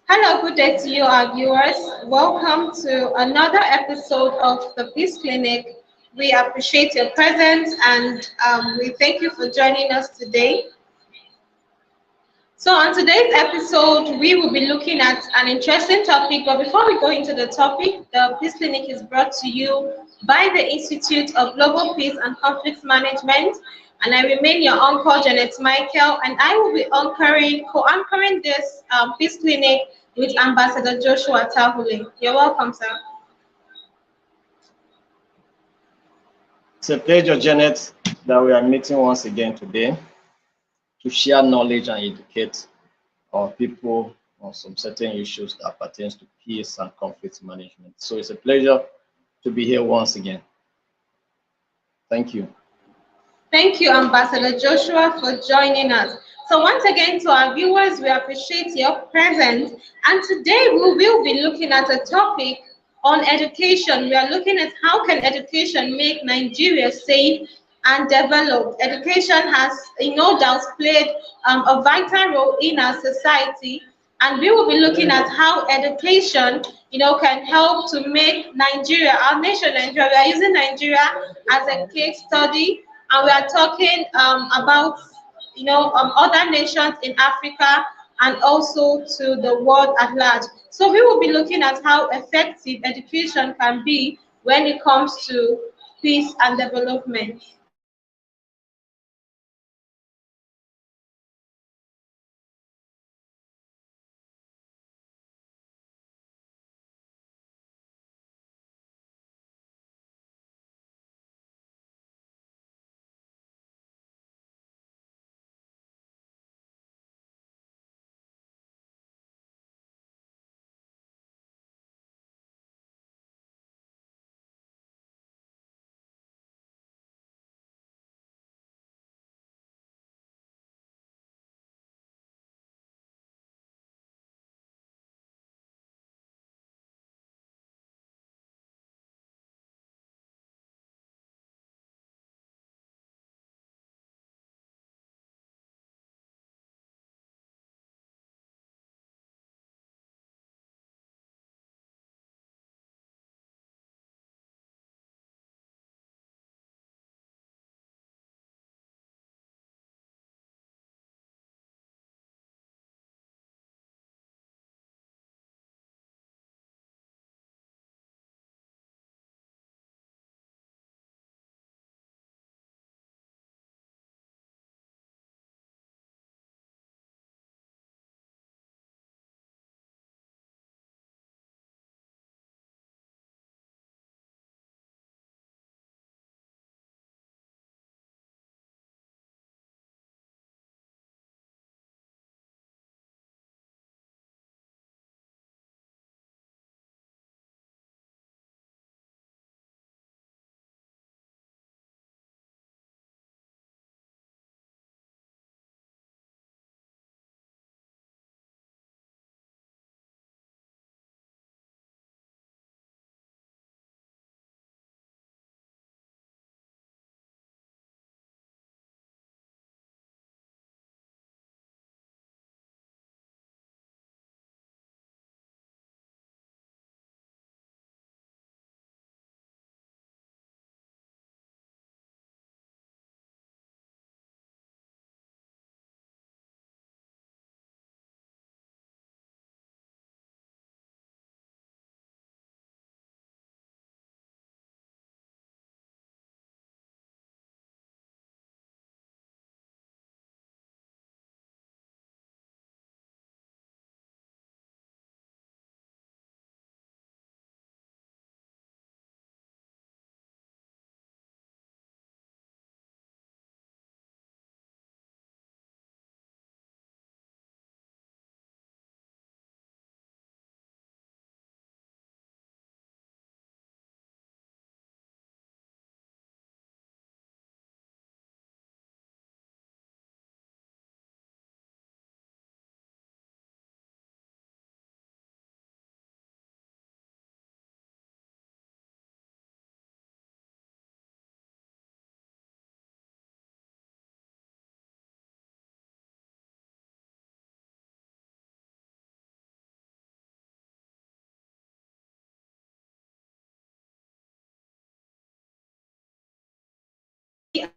Hello, good day to you, our viewers. Welcome to another episode of the Peace Clinic. We appreciate your presence and we thank you for joining us today. So, on today's episode, we will be looking at an interesting topic. But before we go into the topic, the Peace Clinic is brought to you by the Institute of Global Peace and Conflict Management. And I remain your uncle, Janet Michael, and I will be co-anchoring this Peace Clinic with Ambassador Joshua Tahule. You're welcome, sir. It's a pleasure, Janet, that we are meeting once again today to share knowledge and educate our people on some certain issues that pertains to peace and conflict management. So it's a pleasure to be here once again. Thank you. Thank you, Ambassador Joshua, for joining us. So once again, to our viewers, we appreciate your presence. And today we will be looking at a topic on education. We are looking at how can education make Nigeria safe and developed. Education has, no doubt, played a vital role in our society. And we will be looking at how education, can help to make Nigeria, our nation, Nigeria. We are using Nigeria as a case study, and we are talking about other nations in Africa and also to the world at large. So we will be looking at how effective education can be when it comes to peace and development.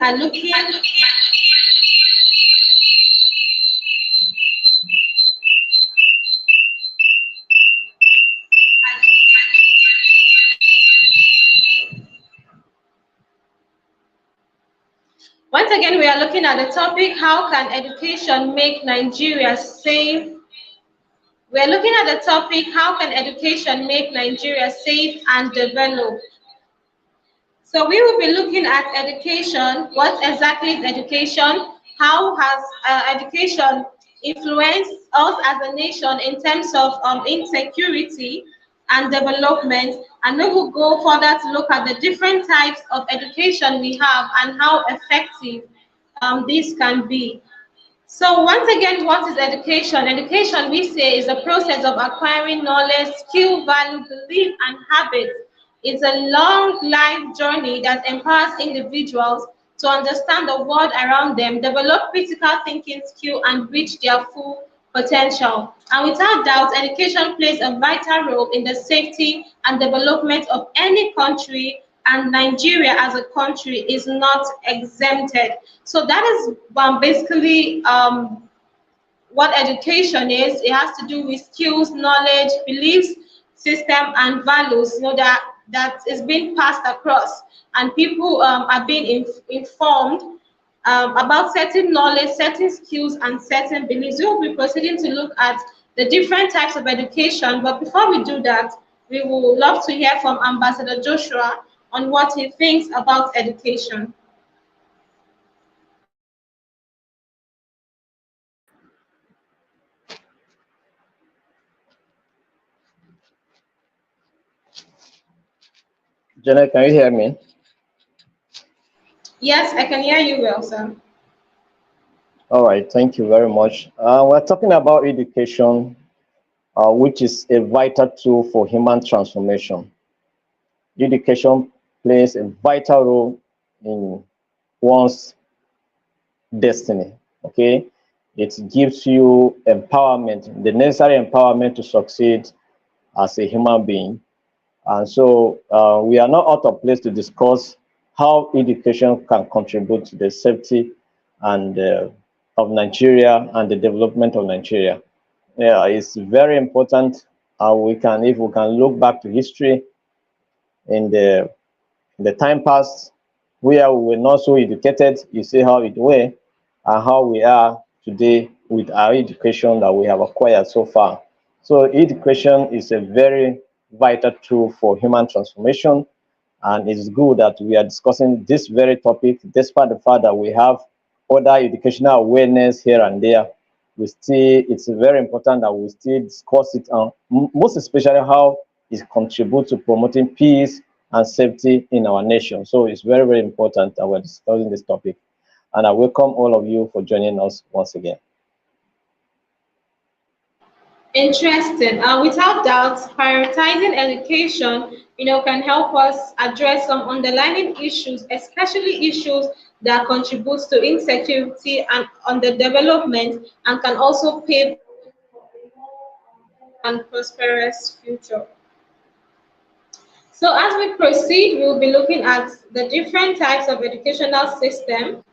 are looking Once again, we are looking at the topic, how can education make Nigeria safe? We are looking at the topic, how can education make Nigeria safe and developed? So we will be looking at education. What exactly is education? How has education influenced us as a nation in terms of insecurity and development? And we will go further to look at the different types of education we have and how effective this can be. So once again, what is education? Education, we say, is a process of acquiring knowledge, skill, value, belief, and habits. It's a long life journey that empowers individuals to understand the world around them, develop critical thinking skill, and reach their full potential. And without doubt, education plays a vital role in the safety and development of any country, and Nigeria as a country is not exempted. So that is basically what education is. It has to do with skills, knowledge, beliefs, system, and values. That is being passed across, and people are being informed about certain knowledge, certain skills, and certain beliefs. We will be proceeding to look at the different types of education. But before we do that, we would love to hear from Ambassador Joshua on what he thinks about education. Janet, can you hear me? Yes, I can hear you well, sir. All right, thank you very much. We're talking about education, which is a vital tool for human transformation. Education plays a vital role in one's destiny. Okay, it gives you empowerment, the necessary empowerment to succeed as a human being. And so we are not out of place to discuss how education can contribute to the safety and of Nigeria and the development of Nigeria. Yeah, it's very important. If we can look back to history in the time past, where we were not so educated, you see how it were, and how we are today with our education that we have acquired so far. So education is a very vital tool for human transformation, and it's good that we are discussing this very topic, despite the fact that we have other educational awareness here and there. It's very important that we still discuss it, and most especially how it contributes to promoting peace and safety in our nation. So it's very, very important that we're discussing this topic. And I welcome all of you for joining us once again. Interesting. Without doubt, prioritizing education, can help us address some underlying issues, especially issues that contributes to insecurity and on the development, and can also pave and prosperous future. So as we proceed, we'll be looking at the different types of educational system,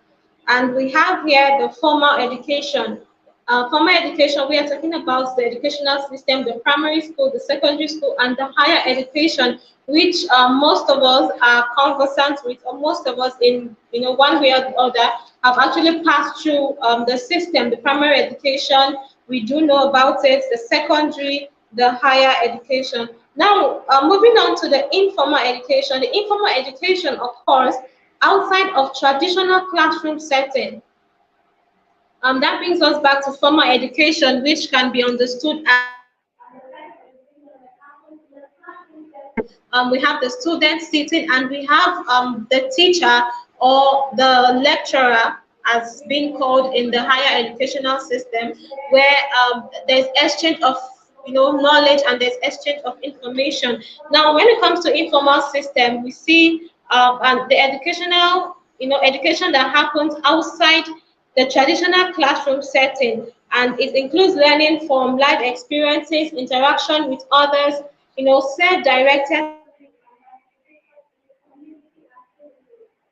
and we have here the formal education. Formal education, we are talking about the educational system, the primary school, the secondary school, and the higher education, which most of us are conversant with, or most of us in one way or the other have actually passed through the system, the primary education. We do know about it, the secondary, the higher education. Now, moving on to the informal education. The informal education occurs outside of traditional classroom setting. That brings us back to formal education, which can be understood as we have the student sitting, and we have the teacher or the lecturer, as being called in the higher educational system, where there's exchange of knowledge, and there's exchange of information. Now, when it comes to informal system, we see and the educational education that happens outside the traditional classroom setting, and it includes learning from life experiences, interaction with others, self-directed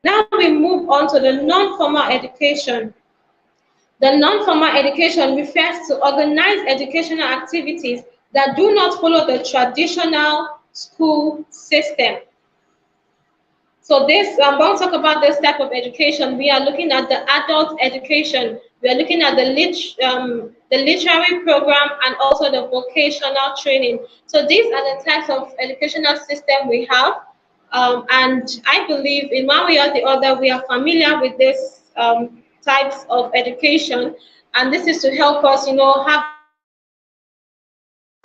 Now we move on to the non-formal education. The non-formal education refers to organized educational activities that do not follow the traditional school system. So this, when we talk about this type of education, we are looking at the adult education. We are looking at the literary program and also the vocational training. So these are the types of educational system we have. And I believe in one way or the other, we are familiar with this types of education. And this is to help us, have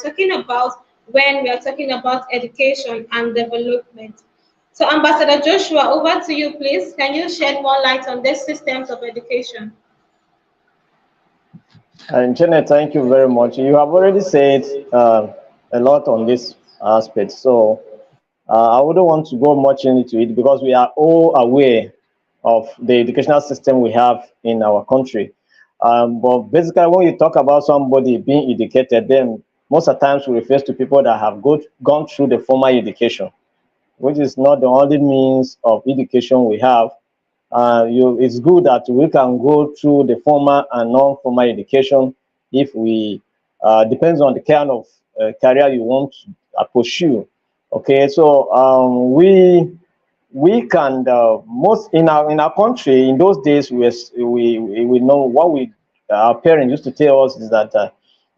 talking about when we are talking about education and development. So Ambassador Joshua, over to you, please. Can you shed more light on these systems of education? And Janet, thank you very much. You have already said a lot on this aspect, so I wouldn't want to go much into it because we are all aware of the educational system we have in our country. But basically, when you talk about somebody being educated, then most of the times we refer to people that have gone through the formal education, which is not the only means of education we have. It's good that we can go through the formal and non-formal education if we depends on the kind of career you want to pursue. Okay, so we can most in our country in those days we know what we our parents used to tell us is that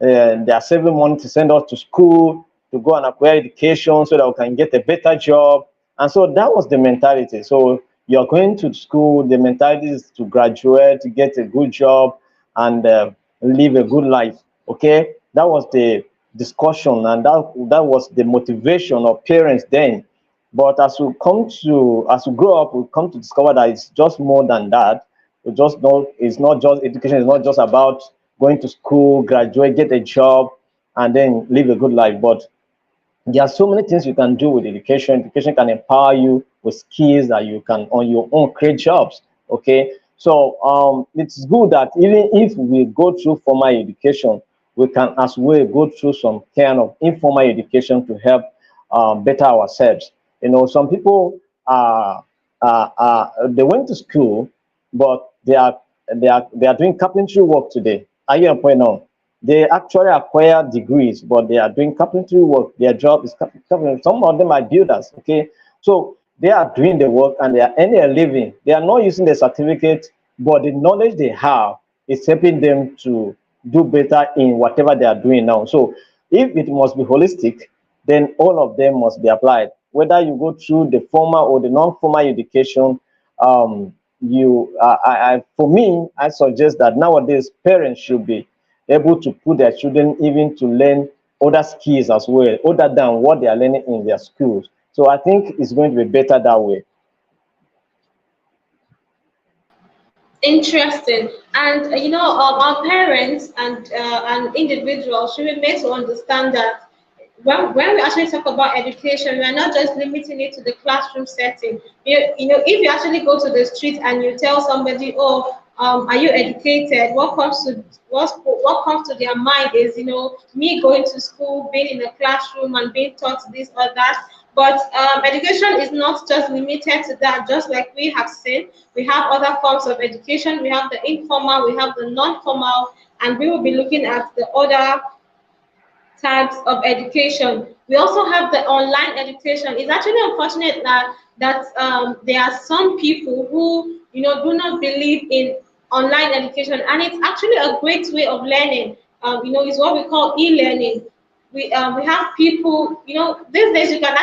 they are saving money to send us to school to go and acquire education so that we can get a better job, and so that was the mentality. So you're going to school, the mentality is to graduate, to get a good job, and live a good life. Okay, that was the discussion, and that was the motivation of parents then. But as we grow up, we come to discover that it's just more than that. We just know it's not just education, is not just about going to school, graduate, get a job, and then live a good life. But there are so many things you can do with education. Education can empower you with skills that you can on your own create jobs. Okay, so it's good that even if we go through formal education, we can as well go through some kind of informal education to help better ourselves. You know, some people they went to school, but they are doing carpentry work today. Are you on point now? They actually acquire degrees, but they are doing carpentry work. Their job is carpentry. Some of them are builders. Okay, so they are doing the work and they are earning a living. They are not using the certificate, but the knowledge they have is helping them to do better in whatever they are doing now. So if it must be holistic, then all of them must be applied. Whether you go through the formal or the non-formal education, for me, I suggest that nowadays parents should be able to put their children even to learn other skills as well, other than what they are learning in their schools. So I think it's going to be better that way. Interesting. And our parents and individuals should be made to understand that when we actually talk about education, we are not just limiting it to the classroom setting. If you actually go to the street and you tell somebody, "Oh, are you educated?" What comes to their mind is, me going to school, being in the classroom, and being taught this or that. But education is not just limited to that. Just like we have seen, we have other forms of education. We have the informal, we have the non-formal, and we will be looking at the other types of education. We also have the online education. It's actually unfortunate that there are some people who do not believe in online education, and it's actually a great way of learning. It's what we call e-learning. We have people. These days you can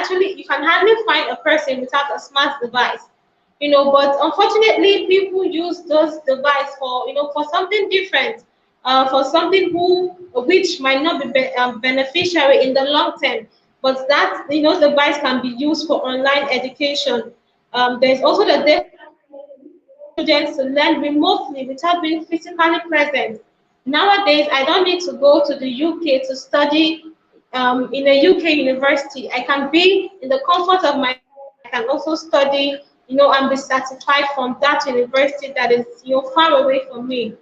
hardly find a person without a smart device. But unfortunately, people use those devices for something different, for something which might not be beneficiary in the long term. But that device can be used for online education. There's also the students to learn remotely without being physically present. Nowadays, I don't need to go to the UK to study in a UK university. I can be in the comfort of my. I can also study, and be certified from that university that is, far away from me.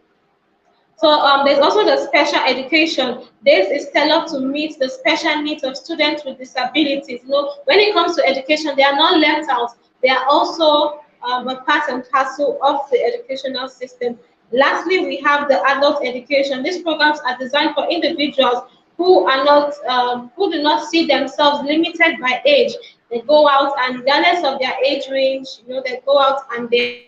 So there's also the special education. This is tailored to meet the special needs of students with disabilities. When it comes to education, they are not left out. They are also a part and parcel of the educational system. Lastly, we have the adult education. These programs are designed for individuals who are not, who do not see themselves limited by age. They go out and regardless of their age range, they go out and they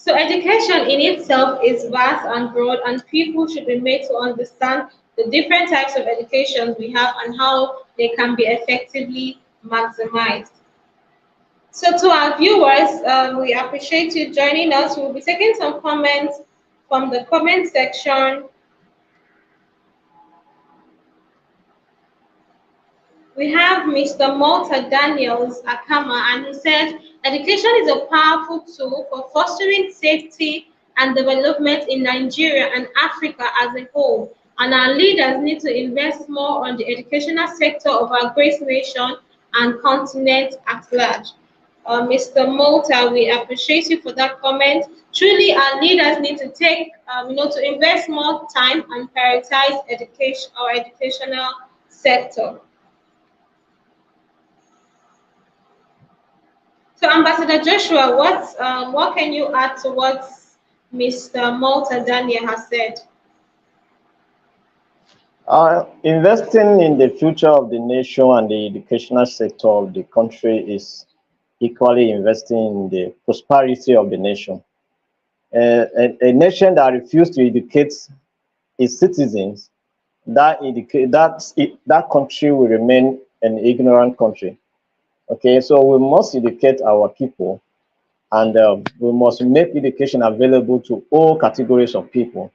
So education in itself is vast and broad, and people should be made to understand the different types of education we have and how they can be effectively maximized. So to our viewers, we appreciate you joining us. We'll be taking some comments from the comment section. We have Mr. Malta Daniels Akama, and he said, education is a powerful tool for fostering safety and development in Nigeria and Africa as a whole. And our leaders need to invest more on the educational sector of our great nation and continent at large. Mr. Malta, we appreciate you for that comment. Truly, our leaders need to take, to invest more time and prioritize education, our educational sector. So, Ambassador Joshua, what can you add to what Mr. Malta Daniel has said? Investing in the future of the nation and the educational sector of the country is equally investing in the prosperity of the nation. A nation that refuses to educate its citizens, that country will remain an ignorant country. Okay, so we must educate our people, and we must make education available to all categories of people.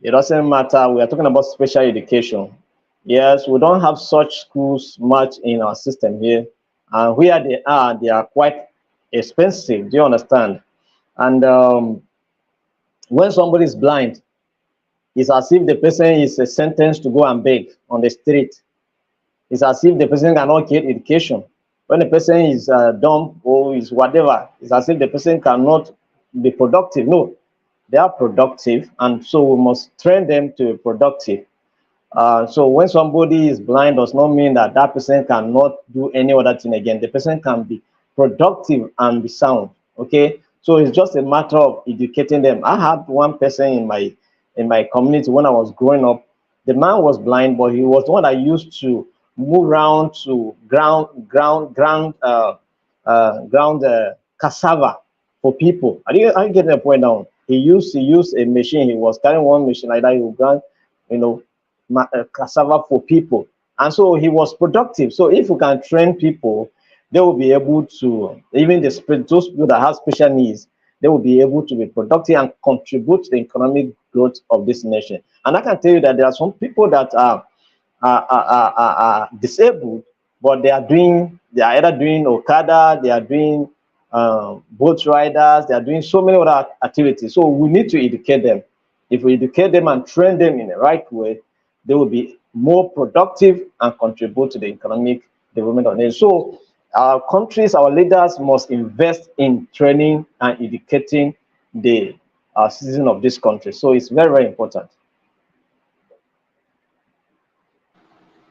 It doesn't matter. We are talking about special education. Yes, we don't have such schools much in our system here. And where they are quite expensive. Do you understand? And when somebody is blind, it's as if the person is sentenced to go and beg on the street. It's as if the person cannot get education. When the person is dumb or is whatever, it's as if the person cannot be productive. No, they are productive, and so we must train them to be productive. So when somebody is blind does not mean that that person cannot do any other thing again. The person can be productive and be sound. Okay, so it's just a matter of educating them. I had one person in my community when I was growing up. The man was blind, but he was the one that used to move around to ground cassava for people. I get the point now. He used a machine. He was carrying one machine like that. He would grind, you know, cassava for people, and so he was productive. So if we can train people, they will be able to, even those people that have special needs, they will be able to be productive and contribute to the economic growth of this nation. And I can tell you that there are some people that are disabled, but they are either doing Okada, they are doing boat riders, they are doing so many other activities. So we need to educate them. If we educate them and train them in the right way, they will be more productive and contribute to the economic development of the nation. So our countries, our leaders must invest in training and educating the citizens of this country. So it's very, very important.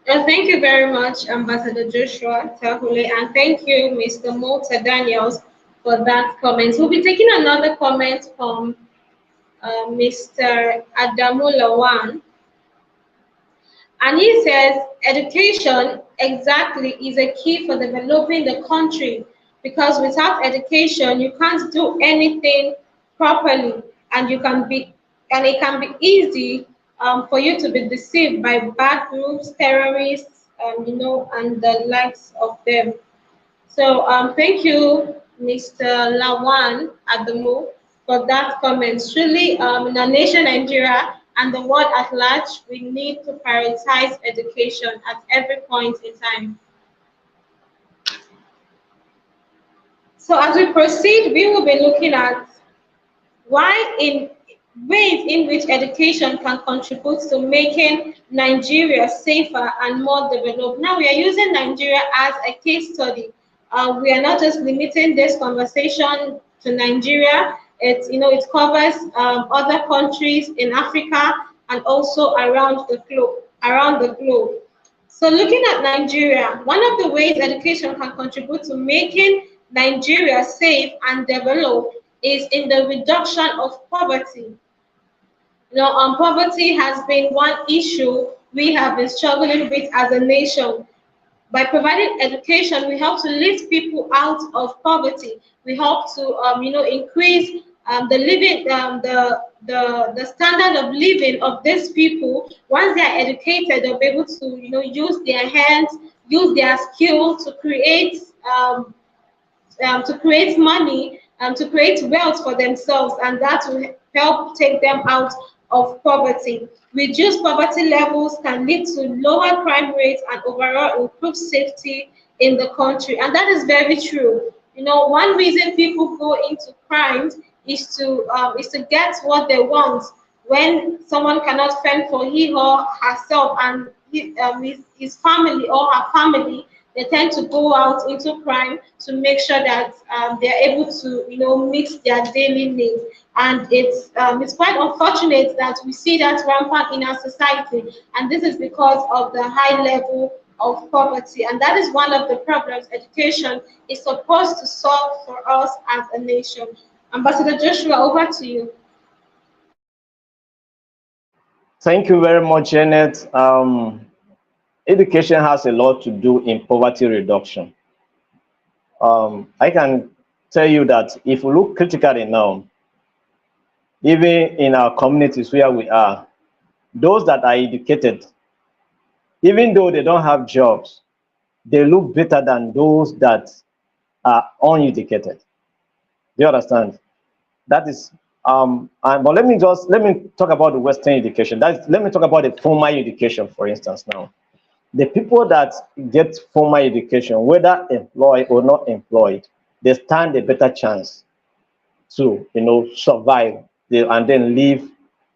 Thank you very much, Ambassador Joshua Tahule, and thank you, Mr. Malta Daniels, for that comment. We'll be taking another comment from Mr. Adamu Lawan. And he says education exactly is a key for developing the country because without education you can't do anything properly and you can be and it can be easy for you to be deceived by bad groups, terrorists, and the likes of them. So thank you, Mr. Lawan Adamu, for that comment. Truly, in our nation, Nigeria, and the world at large, we need to prioritize education at every point in time. So as we proceed, we will be looking at why in ways in which education can contribute to making Nigeria safer and more developed. Now we are using Nigeria as a case study. We are not just limiting this conversation to Nigeria. It covers other countries in Africa and also around the globe. Around the globe. So looking at Nigeria, one of the ways education can contribute to making Nigeria safe and developed is in the reduction of poverty. Poverty has been one issue we have been struggling with as a nation. By providing education, we help to lift people out of poverty. We help to, increase the living, the standard of living of these people. Once they are educated, they'll be able to, use their hands, use their skill to create money, to create wealth for themselves, and that will help take them out of poverty. Reduced poverty levels can lead to lower crime rates and overall improved safety in the country. And that is very true. One reason people go into crimes is to get what they want. When someone cannot fend for he or herself and his family or her family, they tend to go out into crime to make sure that they are able to, meet their daily needs. And it's quite unfortunate that we see that rampant in our society, and this is because of the high level of poverty. And that is one of the problems education is supposed to solve for us as a nation. Ambassador Joshua, over to you. Thank you very much, Janet. Education has a lot to do in poverty reduction. I can tell you that if we look critically now, even in our communities where we are, those that are educated, even though they don't have jobs, they look better than those that are uneducated. Do you understand? That is, but let me talk about the Western education. Let me talk about the formal education, for instance. Now, the people that get formal education, whether employed or not employed, they stand a better chance to, survive and then live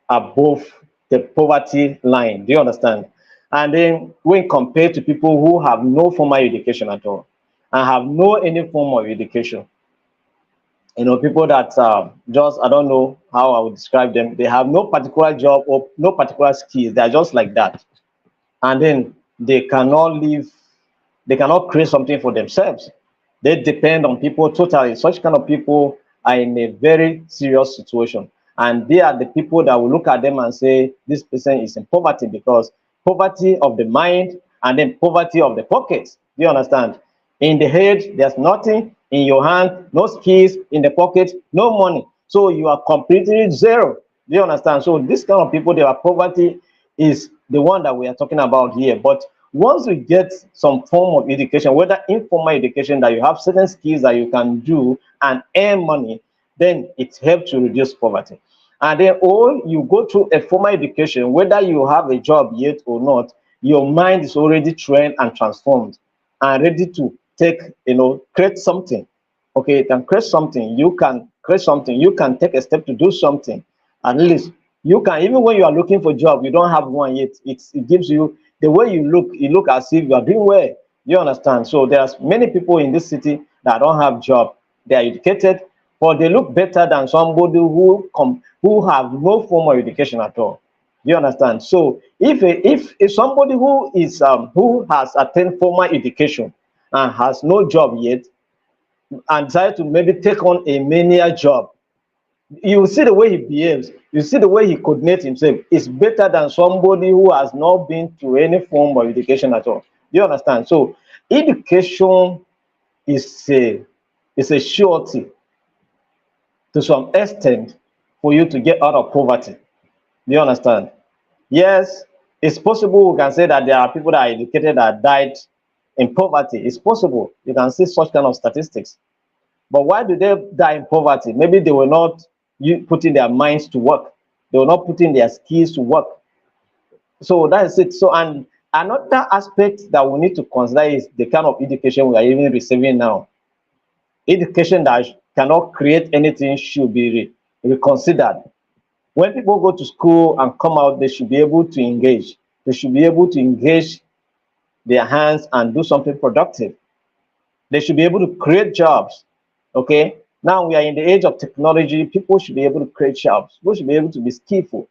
above the poverty line. Do you understand? And then when compared to people who have no formal education at all and have no any form of education, people that just, I don't know how I would describe them. They have no particular job or no particular skills. They're just like that. And then they cannot live, they cannot create something for themselves. They depend on people totally. Such kind of people are in a very serious situation. And they are the people that will look at them and say, this person is in poverty, because poverty of the mind and then poverty of the pockets. Do you understand? In the head, there's nothing. In your hand, no skills. In the pocket, no money. So you are completely zero. Do you understand? So this kind of people, their poverty is the one that we are talking about here. But once you get some form of education, whether informal education, that you have certain skills that you can do and earn money, then it helps to reduce poverty. And then all you go through a formal education, whether you have a job yet or not, your mind is already trained and transformed and ready to take, create something. Okay, you can create something, you can create something, you can take a step to do something. At least you can, even when you are looking for a job, you don't have one yet. It gives you the way you look as if you are doing well. You understand? So there's many people in this city that don't have job. They are educated, but they look better than somebody who have no formal education at all. You understand? So if somebody who is who has attained formal education and has no job yet and decide to maybe take on a menial job, you see the way he behaves, you see the way he coordinates himself, is better than somebody who has not been through any form of education at all. Do you understand? So education is a surety to some extent for you to get out of poverty. Do you understand? Yes, it's possible we can say that there are people that are educated that died in poverty. It's possible. You can see such kind of statistics. But why do they die in poverty? Maybe they were not putting their minds to work. They were not putting their skills to work. So that's it. So, and another aspect that we need to consider is the kind of education we are even receiving now. Education that cannot create anything should be reconsidered. When people go to school and come out, they should be able to engage. They should be able to engage their hands and do something productive. They should be able to create jobs. Okay. Now we are in the age of technology. People should be able to create jobs. People should be able to be skillful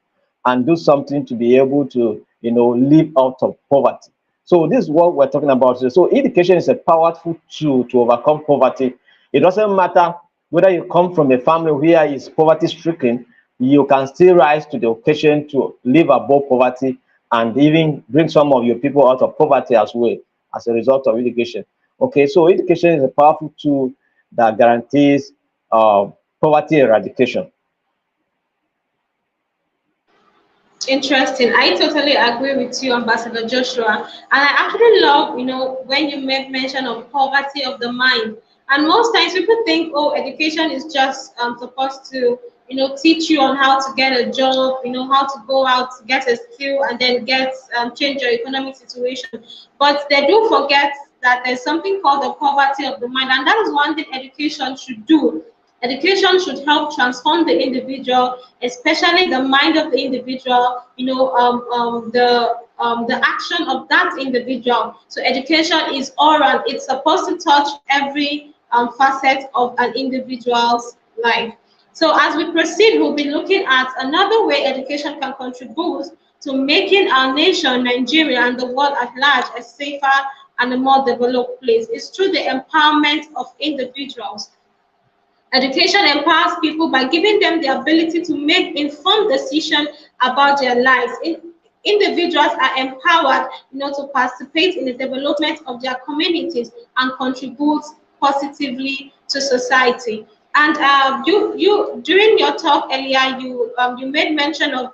and do something to be able to, live out of poverty. So this is what we're talking about. So education is a powerful tool to overcome poverty. It doesn't matter whether you come from a family where is poverty stricken, you can still rise to the occasion to live above poverty and even bring some of your people out of poverty as well as a result of education. Okay, so education is a powerful tool that guarantees poverty eradication. Interesting. I totally agree with you, Ambassador Joshua. And I actually love, when you make mention of poverty of the mind. And most times people think, oh, education is just supposed to, teach you on how to get a job, how to go out, get a skill, and then change your economic situation. But they do forget that there's something called the poverty of the mind, and that is one thing education should do. Education should help transform the individual, especially the mind of the individual, the action of that individual. So education is all around. It's supposed to touch every facet of an individual's life. So as we proceed, we'll be looking at another way education can contribute to making our nation, Nigeria, and the world at large a safer and a more developed place. It's through the empowerment of individuals. Education empowers people by giving them the ability to make informed decisions about their lives. Individuals are empowered, to participate in the development of their communities and contribute positively to society. And you during your talk earlier, you made mention of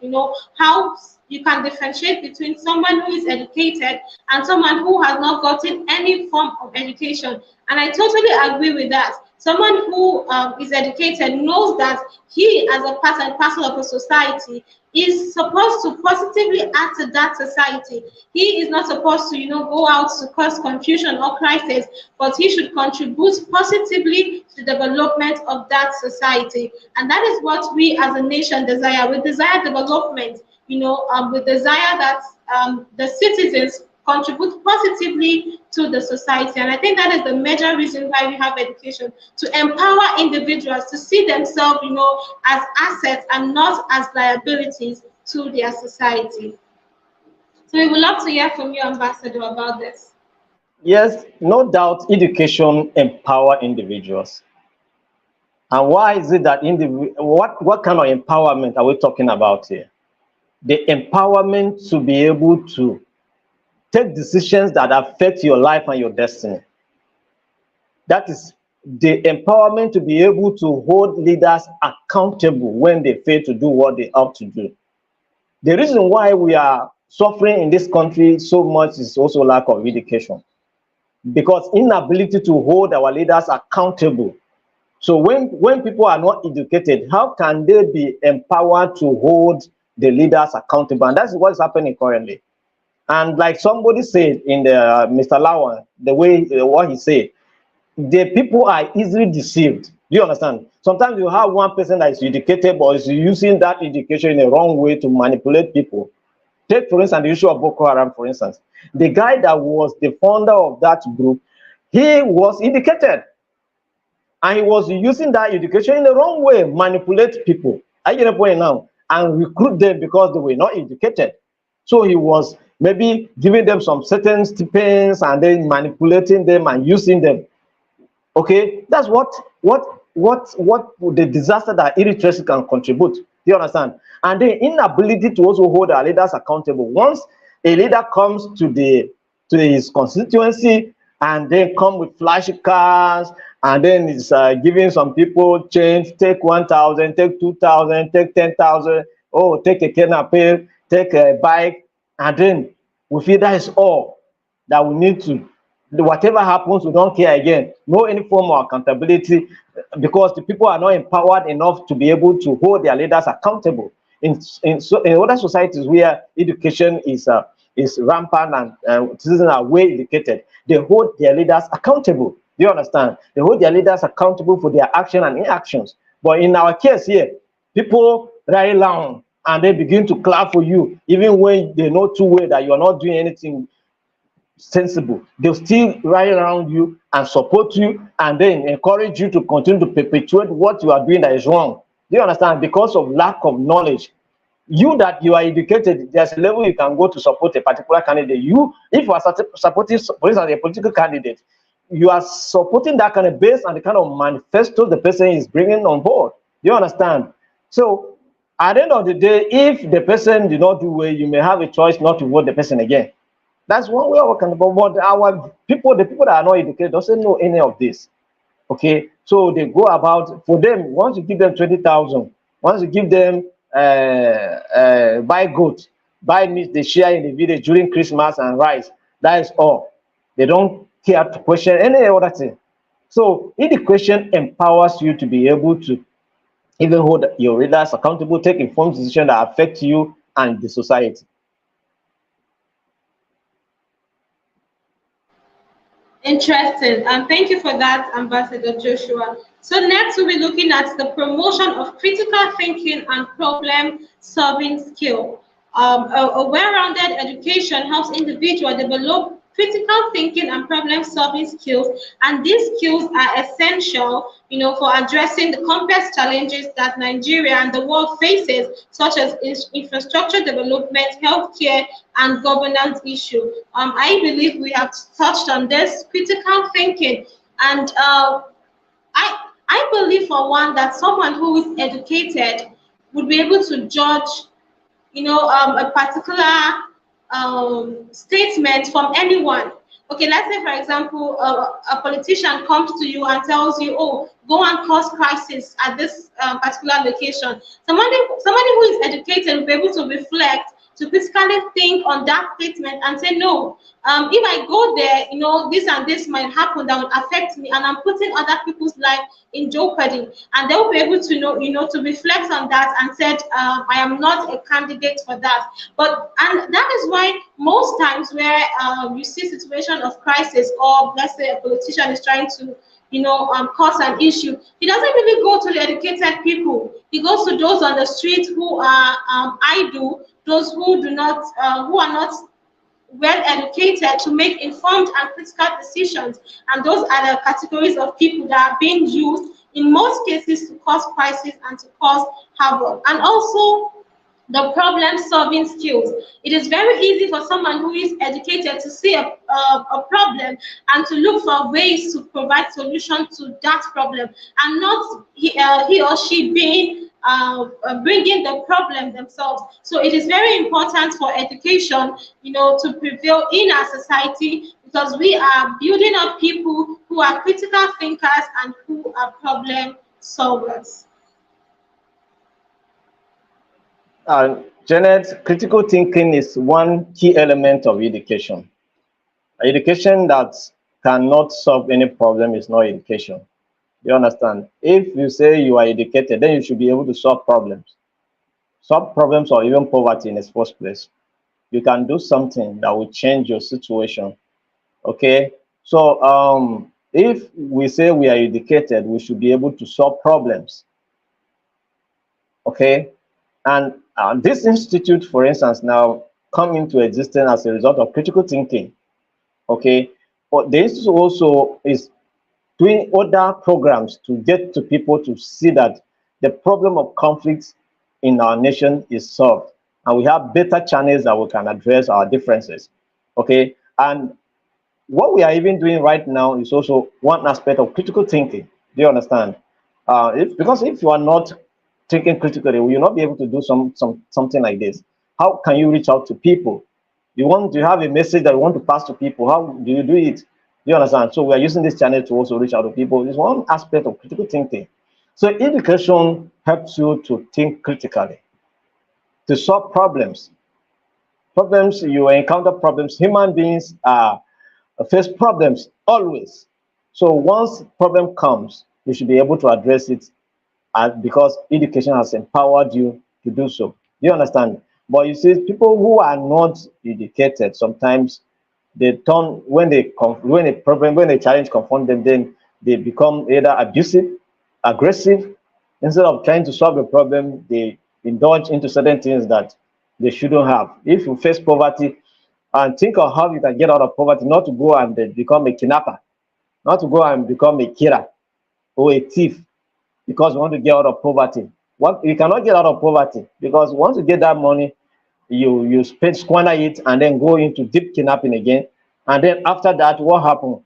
how you can differentiate between someone who is educated and someone who has not gotten any form of education. And I totally agree with that. Someone who is educated knows that he, as a part and parcel of a society, is supposed to positively add to that society. He is not supposed to, go out to cause confusion or crisis, but he should contribute positively to the development of that society. And that is what we as a nation desire. We desire development. We desire that the citizens contribute positively to the society. And I think that is the major reason why we have education, to empower individuals to see themselves, as assets and not as liabilities to their society. So we would love to hear from you, Ambassador, about this. Yes, no doubt education empower individuals. And why is it that what kind of empowerment are we talking about here? The empowerment to be able to take decisions that affect your life and your destiny. That is the empowerment to be able to hold leaders accountable when they fail to do what they ought to do. The reason why we are suffering in this country so much is also lack of education, because inability to hold our leaders accountable. So when people are not educated, how can they be empowered to hold the leaders accountable? And that's what's happening currently. And like somebody said in the Mr. Lawan, the way what he said, the people are easily deceived. Do you understand? Sometimes you have one person that is educated but is using that education in a wrong way to manipulate people. Take, for instance, the issue of Boko Haram, for instance. The guy that was the founder of that group, he was educated. And he was using that education in the wrong way, manipulate people. I get a point now. And recruit them because they were not educated. So he was maybe giving them some certain stipends and then manipulating them and using them. Okay, that's what the disaster that illiteracy can contribute. Do you understand? And the inability to also hold our leaders accountable. Once a leader comes to his constituency and then come with flashy cars and then it's giving some people change, take 1,000, take 2,000, take 10,000, oh, take a canapé, take a bike, and then we feel that is all that we need to. Whatever happens, we don't care again. No any form of accountability, because the people are not empowered enough to be able to hold their leaders accountable. In other societies where education is rampant and citizens are well educated, they hold their leaders accountable. Do you understand? They hold their leaders accountable for their action and inactions. But in our case here, people rally around and they begin to clap for you, even when they know too well that you are not doing anything sensible. They'll still rally around you and support you and then encourage you to continue to perpetuate what you are doing that is wrong. Do you understand? Because of lack of knowledge. You that you are educated, there's a level you can go to support a particular candidate. You, if you are supporting, for instance, a political candidate, you are supporting that kind of based on the kind of manifesto the person is bringing on board. Do you understand? So at the end of the day, if the person did not do well, you may have a choice not to vote the person again. That's one way of working. But our people, the people that are not educated, doesn't know any of this. Okay, so they go about, for them, once you give them 20,000, once you give them buy goat, buy meat, they share in the village during Christmas and rice. That is all. They don't care to question any other thing. So education empowers you to be able to even hold your leaders accountable, take informed decisions that affect you and the society. Interesting. And thank you for that, Ambassador Joshua. So next we'll be looking at the promotion of critical thinking and problem solving skill. A well-rounded education helps individuals develop critical thinking and problem solving skills, and these skills are essential, for addressing the complex challenges that Nigeria and the world faces, such as infrastructure development, healthcare, and governance issue. I believe we have touched on this critical thinking, and I believe for one that someone who is educated would be able to judge, a particular statement from anyone. Okay, let's say, for example, a politician comes to you and tells you, oh, go and cause crisis at this particular location. Somebody who is educated will be able to reflect, to critically think on that statement and say, no, if I go there, this and this might happen that would affect me, and I'm putting other people's life in jeopardy. And they'll be able to know, to reflect on that and said, I am not a candidate for that. And that is why most times where you see situation of crisis, or let's say a politician is trying to cause an issue, he doesn't really go to the educated people. He goes to those on the street who are idle, those who do not, who are not well educated to make informed and critical decisions. And those are the categories of people that are being used in most cases to cause crisis and to cause havoc. And also the problem solving skills. It is very easy for someone who is educated to see a problem and to look for ways to provide solution to that problem, and not he or she being bringing the problem themselves. So it is very important for education, to prevail in our society, because we are building up people who are critical thinkers and who are problem solvers. Janet, critical thinking is one key element of education. Education that cannot solve any problem is not education. You understand? If you say you are educated, then you should be able to solve problems. Solve problems or even poverty in its first place. You can do something that will change your situation. Okay? So if we say we are educated, we should be able to solve problems. Okay? And this institute, for instance, now come into existence as a result of critical thinking. Okay? But the institute also is doing other programs to get to people to see that the problem of conflicts in our nation is solved, and we have better channels that we can address our differences. Okay, and what we are even doing right now is also one aspect of critical thinking. Do you understand? Because if you are not thinking critically, you will not be able to do something like this. How can you reach out to people? You have a message that you want to pass to people. How do you do it? You understand? So we are using this channel to also reach out to people. It's one aspect of critical thinking. So education helps you to think critically, to solve problems. Problems, you encounter problems. Human beings face problems always. So once problem comes, you should be able to address it, because education has empowered you to do so. Do you understand? But you see, people who are not educated, sometimes they turn, when a challenge confront them, then they become either abusive, aggressive. Instead of trying to solve the problem, they indulge into certain things that they shouldn't have. If you face poverty, and think of how you can get out of poverty, not to go and become a kidnapper, not to go and become a killer or a thief, because you want to get out of poverty. What, you cannot get out of poverty, because once you get that money, you spend, squander it, and then go into deep kidnapping again. And then after that, what happened?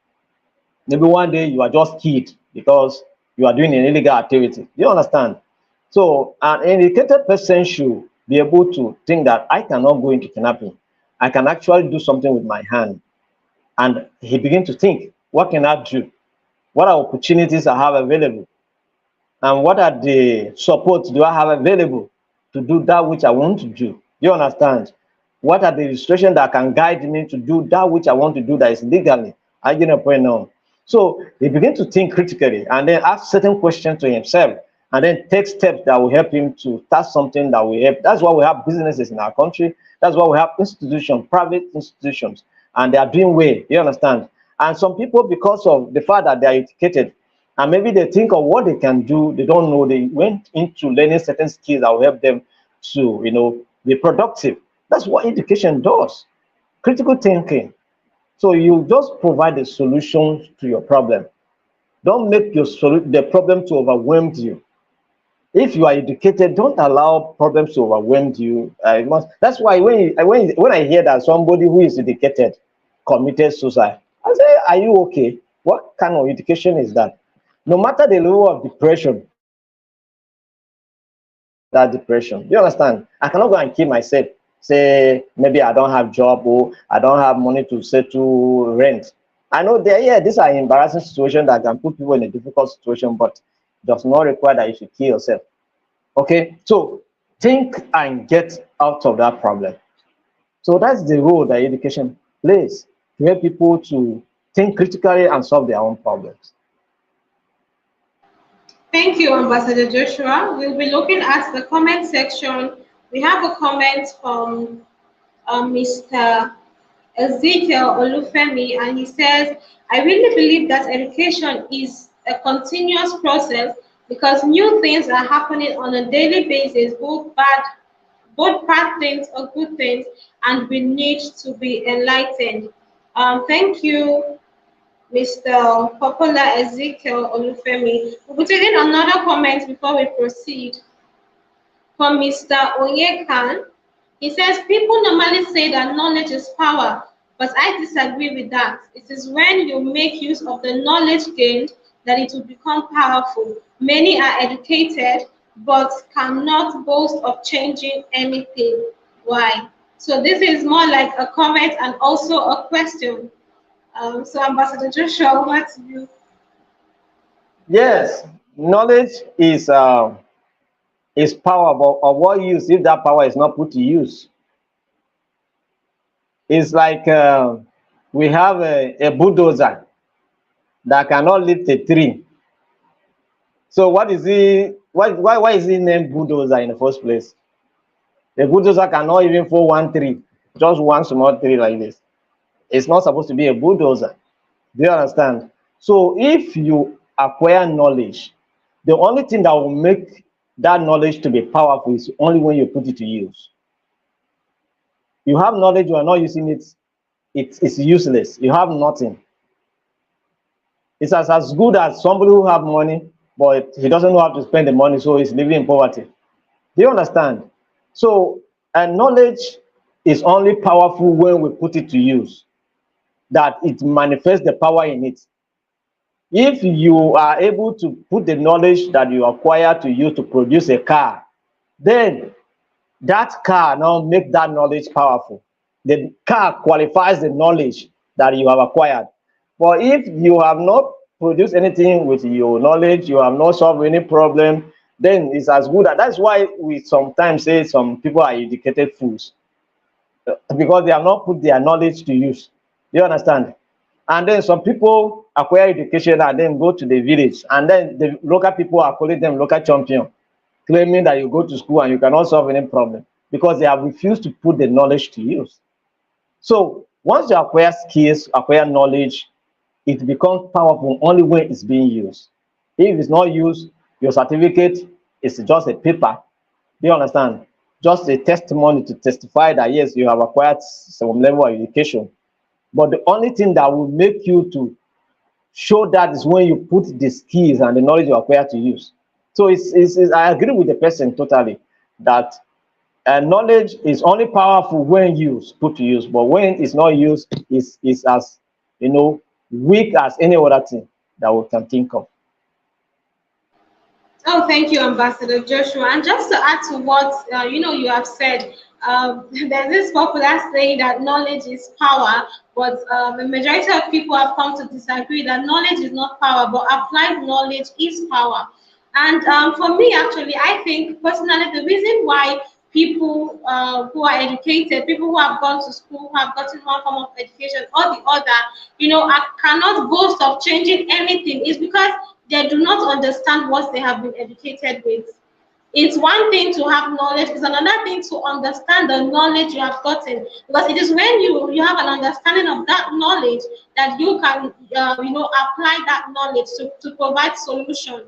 Maybe one day you are just killed because you are doing an illegal activity. Do you understand? So an educated person should be able to think that I cannot go into kidnapping. I can actually do something with my hand. And he begin to think, what can I do? What are opportunities I have available? And what are the supports do I have available to do that which I want to do? You understand? What are the restrictions that can guide me to do that which I want to do that is legally? I get a point now. So he begin to think critically and then ask certain questions to himself and then take steps that will help him to start something that will help. That's why we have businesses in our country. That's why we have institutions, private institutions, and they are doing well. You understand? And some people, because of the fact that they are educated, and maybe they think of what they can do, they don't know, they went into learning certain skills that will help them to, be productive. That's what education does. Critical thinking. So you just provide a solution to your problem. Don't make the problem to overwhelm you. If you are educated, don't allow problems to overwhelm you. That's why when I hear that somebody who is educated committed suicide, I say, are you okay? What kind of education is that? No matter the level of depression, that depression. Do you understand? I cannot go and kill myself. Say maybe I don't have job or I don't have money to settle rent. I know there, yeah, these are embarrassing situations that can put people in a difficult situation, but does not require that you should kill yourself. Okay, so think and get out of that problem. So that's the role that education plays, to help people to think critically and solve their own problems. Thank you, Ambassador Joshua. We'll be looking at the comment section. We have a comment from Mr. Ezekiel Olufemi, and he says, I really believe that education is a continuous process because new things are happening on a daily basis, both bad things or good things, and we need to be enlightened. Thank you, Mr. Popular Ezekiel Olufemi. We'll be taking another comment before we proceed from Mr. Onyekan. He says, people normally say that knowledge is power, but I disagree with that. It is when you make use of the knowledge gained that it will become powerful. Many are educated, but cannot boast of changing anything. Why? So this is more like a comment and also a question. So Ambassador Joshua, over to you. Yes, knowledge is power, but of what use if that power is not put to use? It's like we have a bulldozer that cannot lift a tree. So what is he? Why is he named bulldozer in the first place? The bulldozer cannot even fold one tree, just one small tree like this. It's not supposed to be a bulldozer. Do you understand? So if you acquire knowledge, the only thing that will make that knowledge to be powerful is only when you put it to use. You have knowledge, you are not using it, it's useless. You have nothing. It's as good as somebody who have money, but he doesn't know how to spend the money, so he's living in poverty. Do you understand? So, and knowledge is only powerful when we put it to use, that it manifests the power in it. If you are able to put the knowledge that you acquire to use to produce a car, then that car now make that knowledge powerful. The car qualifies the knowledge that you have acquired. But if you have not produced anything with your knowledge, you have not solved any problem, then it's as good. That's why we sometimes say some people are educated fools. because they have not put their knowledge to use. You understand? And then some people acquire education and then go to the village, and then the local people are calling them local champion, claiming that you go to school and you cannot solve any problem because they have refused to put the knowledge to use. So once you acquire skills, acquire knowledge, it becomes powerful only when it's being used. If it's not used, your certificate is just a paper. Do you understand? Just a testimony to testify that yes, you have acquired some level of education. But the only thing that will make you to show that is when you put the skills and the knowledge you acquire to use. So I agree with the person totally that knowledge is only powerful when used, put to use, but when it's not used, is as weak as any other thing that we can think of. Oh, thank you, Ambassador Joshua. And just to add to what you have said, there's this popular saying that knowledge is power, but the majority of people have come to disagree that knowledge is not power, but applied knowledge is power. And for me, actually, I think personally the reason why people who are educated, people who have gone to school, who have gotten one form of education or the other, cannot boast of changing anything is because they do not understand what they have been educated with. It's one thing to have knowledge, it's another thing to understand the knowledge you have gotten. Because it is when you have an understanding of that knowledge that you can apply that knowledge to provide solution.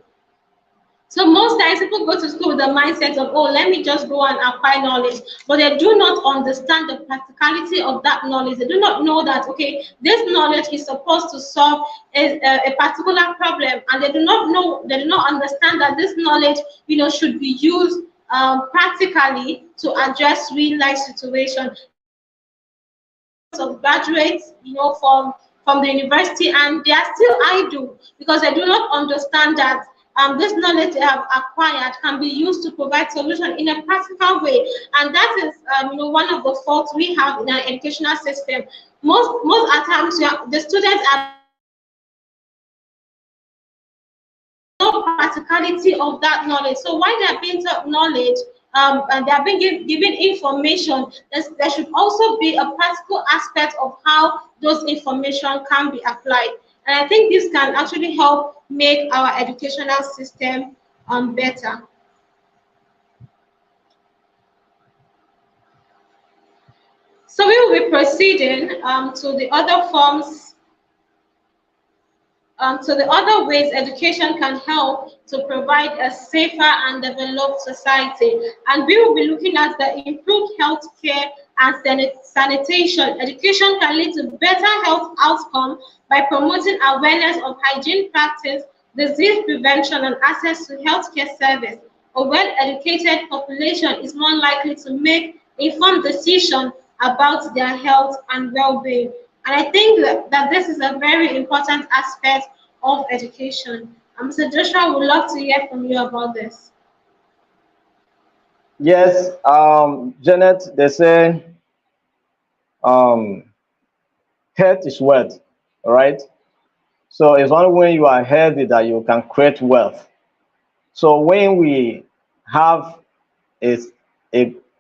So most times people go to school with the mindset of, oh, let me just go and acquire knowledge, but they do not understand the practicality of that knowledge. They do not know that, okay, this knowledge is supposed to solve a particular problem, and they do not understand that this knowledge, should be used practically to address real life situations. Of graduates, from the university, and they are still idle because they do not understand that this knowledge they have acquired can be used to provide solution in a practical way, and that is one of the faults we have in our educational system. Most at times, the students are no practicality of that knowledge. So while they are being taught knowledge, and they are being given information, there should also be a practical aspect of how those information can be applied. And I think this can actually help make our educational system better. So we will be proceeding to the other forms, to the other ways education can help to provide a safer and developed society. And we will be looking at the improved health care and sanitation. Education can lead to better health outcome by promoting awareness of hygiene practice, disease prevention, and access to healthcare service. A well-educated population is more likely to make informed decisions about their health and well-being. And I think that this is a very important aspect of education. Mr. Joshua would love to hear from you about this. Yes, Janet, they say um, health is wealth, right? So it's only when you are healthy that you can create wealth. So when we have a,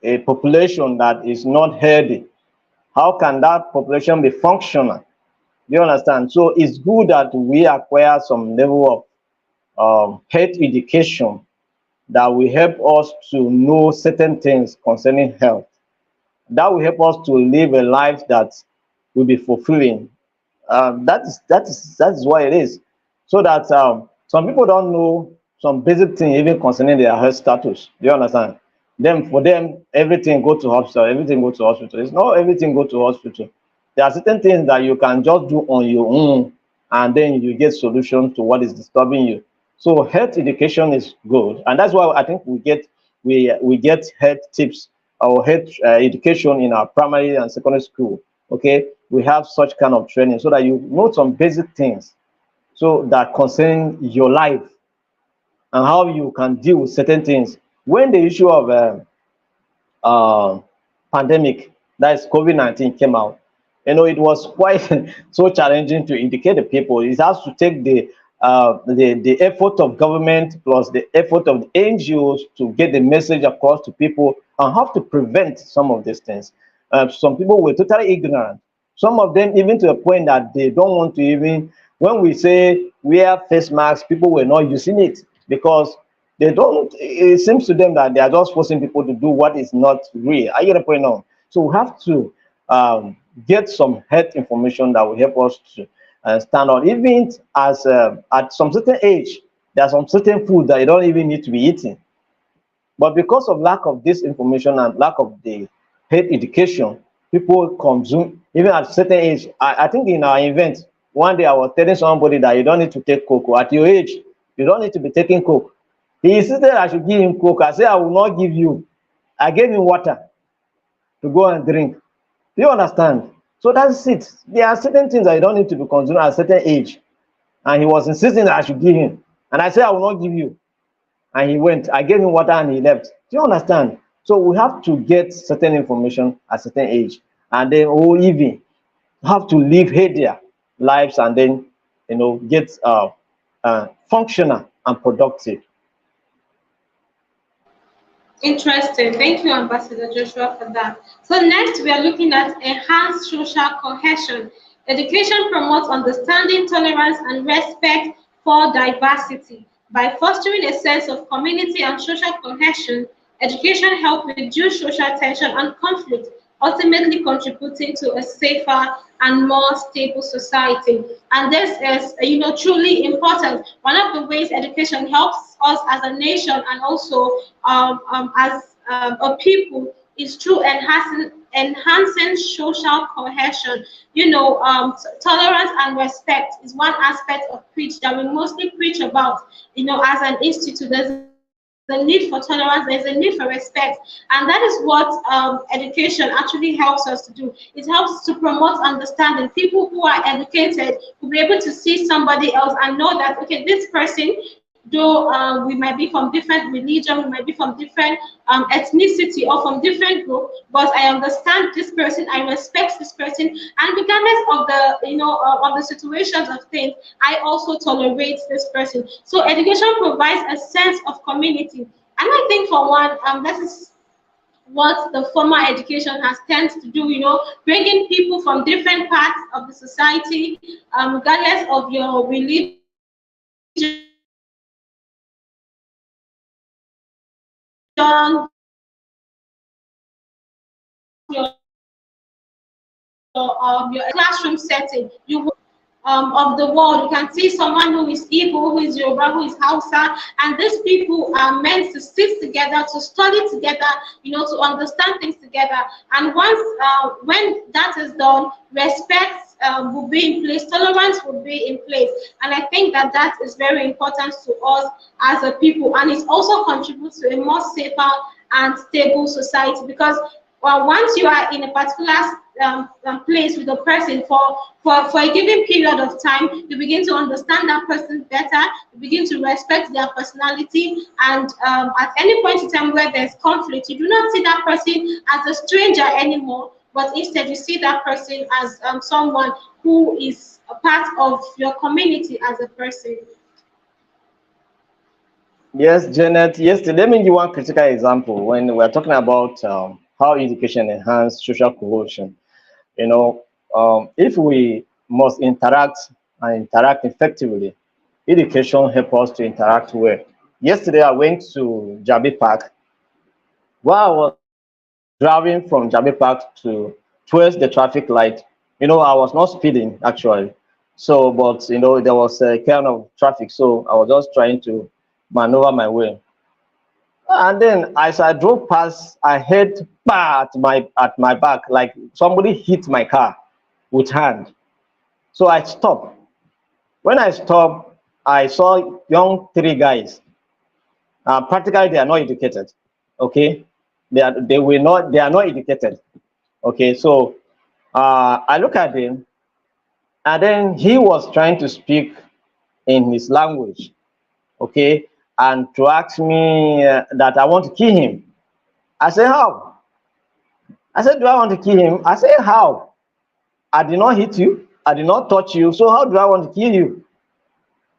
a population that is not healthy, how can that population be functional? You understand? So it's good that we acquire some level of health education that will help us to know certain things concerning health. That will help us to live a life that will be fulfilling. That is what it is. So that some people don't know some basic thing even concerning their health status. Do you understand? Then for them, everything go to hospital. Everything go to hospital. It's not everything go to hospital. There are certain things that you can just do on your own, and then you get solution to what is disturbing you. So health education is good, and that's why I think we get health tips or health education in our primary and secondary school. Okay, we have such kind of training so that you know some basic things so that concern your life and how you can deal with certain things. When the issue of pandemic, that is COVID-19, came out, it was quite so challenging to educate the people. It has to take the effort of government plus the effort of the NGOs to get the message across to people and how to prevent some of these things. Some people were totally ignorant. Some of them even to the point that they don't want to even, when we say wear face masks, people were not using it because they don't, it seems to them that they are just forcing people to do what is not real. I get the point now. So we have to get some health information that will help us to stand out. Even as at some certain age, there are some certain food that you don't even need to be eating. But because of lack of this information and lack of the health education, people consume even at a certain age. I think in our event, one day I was telling somebody that you don't need to take cocoa. At your age, you don't need to be taking coke. He insisted I should give him coke. I said, I will not give you. I gave him water to go and drink. Do you understand? So that's it. There are certain things that you don't need to be consuming at a certain age. And he was insisting that I should give him. And I said, I will not give you. And he went. I gave him water and he left. Do you understand? So we have to get certain information at a certain age. And then even have to live healthier lives and then, get functional and productive. Interesting. Thank you, Ambassador Joshua, for that. So next, we are looking at enhanced social cohesion. Education promotes understanding, tolerance, and respect for diversity. By fostering a sense of community and social cohesion, education helps reduce social tension and conflict, ultimately contributing to a safer and more stable society. And this is, truly important. One of the ways education helps us as a nation and also as a people is through enhancing social cohesion. Tolerance and respect is one aspect of preach that we mostly preach about. As an institute, there's a need for tolerance, there's a need for respect, and that is what education actually helps us to do. It helps to promote understanding. People who are educated will be able to see somebody else and know that, okay, this person, though we might be from different religion, we might be from different ethnicity or from different group, but I understand this person, I respect this person, and regardless of the of the situations of things, I also tolerate this person. So education provides a sense of community, and I think for one, that is what the formal education has tended to do, bringing people from different parts of the society, regardless of your religion, your classroom setting, of the world. You can see someone who is Igbo, who is Yoruba, who is Hausa, and these people are meant to sit together, to study together, to understand things together. And once, when that is done, respect will be in place, tolerance will be in place. And I think that that is very important to us as a people, and it also contributes to a more safer and stable society, because once you are in a particular place with a person for a given period of time, you begin to understand that person better, you begin to respect their personality, and at any point in time where there's conflict, you do not see that person as a stranger anymore, but instead you see that person as someone who is a part of your community as a person. Yes, Janet. Yes, let me give one critical example when we're talking about how education enhance social cohesion. If we must interact and interact effectively, education help us to interact well. Yesterday, I went to Jabi Park. While I was driving from Jabi Park to towards the traffic light, I was not speeding actually. So, but there was a kind of traffic, so I was just trying to maneuver my way. And then as I drove past, I heard bah at my back, like somebody hit my car with hand. So I stopped. When I stopped, I saw young three guys. Practically, they are not educated. Okay, they are not educated. Okay, so I look at him, and then he was trying to speak in his language. Okay, and to ask me that I want to kill him. I said, how? I said, do I want to kill him? I said, how? I did not hit you. I did not touch you. So how do I want to kill you?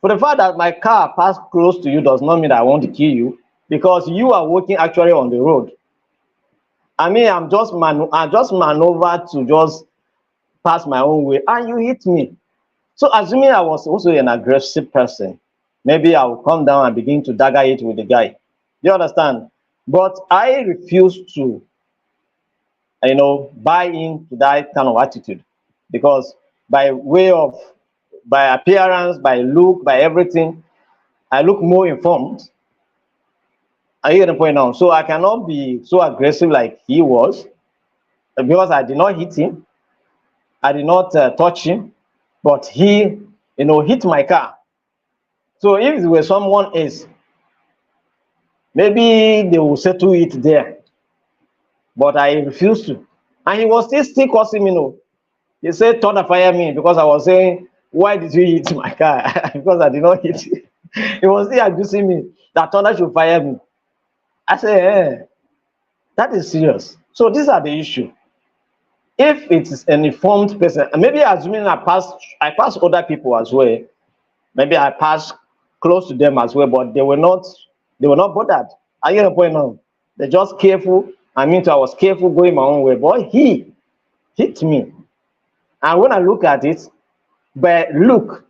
For the fact that my car passed close to you does not mean that I want to kill you, because you are walking actually on the road. I mean, I just maneuver to just pass my own way, and you hit me. So assuming I was also an aggressive person, maybe I will come down and begin to dagger it with the guy. You understand? But I refuse to, buy into that kind of attitude, because by way of, by appearance, by look, by everything, I look more informed. I get the point now. So I cannot be so aggressive like he was, because I did not hit him. I did not touch him, but he, hit my car. So if it were someone else, maybe they will settle it there. But I refused to. And he was still cursing me, no. He said, "Thunder fire me," because I was saying, "Why did you hit my car?" Because I did not hit it. He was still accusing me that Thunder should fire me. I said, that is serious. So these are the issue. If it is an informed person, and maybe assuming I pass other people as well, maybe I passed close to them as well, but they were not bothered. I get the point now. They're just careful. I mean, I was careful going my own way, but he hit me. And when I look at it, by look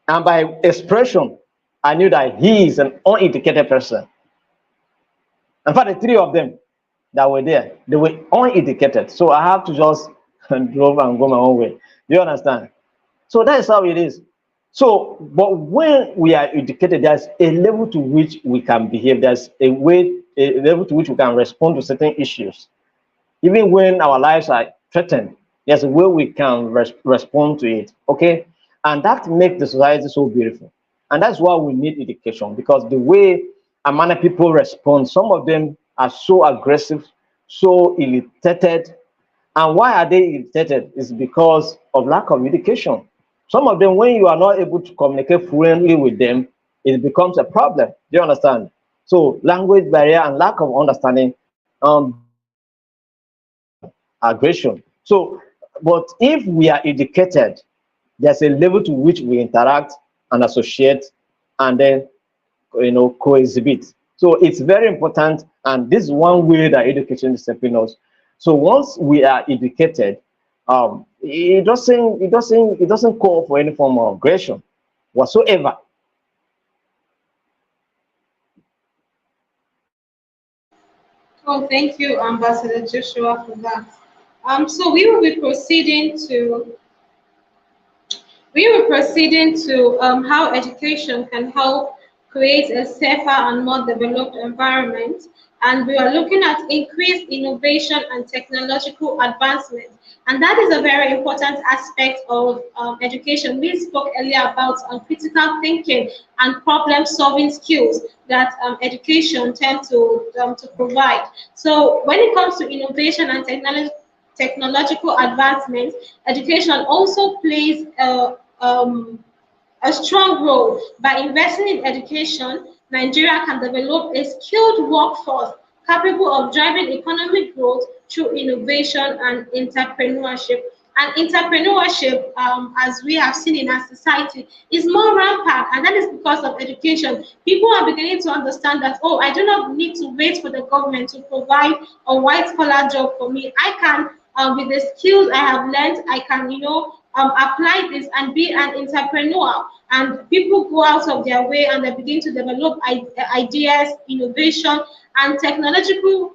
and by expression, I knew that he is an uneducated person. In fact, the three of them that were there, they were uneducated. So I have to just drove and go my own way. You understand? So that is how it is. So, but when we are educated, there's a level to which we can behave. There's a level to which we can respond to certain issues. Even when our lives are threatened, there's a way we can respond to it. Okay? And that makes the society so beautiful. And that's why we need education, because the way and manner people respond, some of them are so aggressive, so irritated. And why are they irritated? It's because of lack of education. Some of them, when you are not able to communicate fluently with them, it becomes a problem. Do you understand? So language barrier and lack of understanding, aggression. So, but if we are educated, there's a level to which we interact and associate and then coexhibit. So it's very important, and this is one way that education is helping us. So once we are educated, it doesn't call for any form of aggression whatsoever. Oh, thank you, Ambassador Joshua, for that. So we will proceeding to how education can help create a safer and more developed environment. And we are looking at increased innovation and technological advancement. And that is a very important aspect of education. We spoke earlier about critical thinking and problem solving skills that education tend to provide. So when it comes to innovation and technological advancement, education also plays a strong role. By investing in education, Nigeria can develop a skilled workforce capable of driving economic growth through innovation and entrepreneurship. And entrepreneurship, as we have seen in our society, is more rampant, and that is because of education. People are beginning to understand that, oh, I do not need to wait for the government to provide a white collar job for me. I can, with the skills I have learned, I can, apply this and be an entrepreneur. And people go out of their way and they begin to develop ideas, innovation, and technological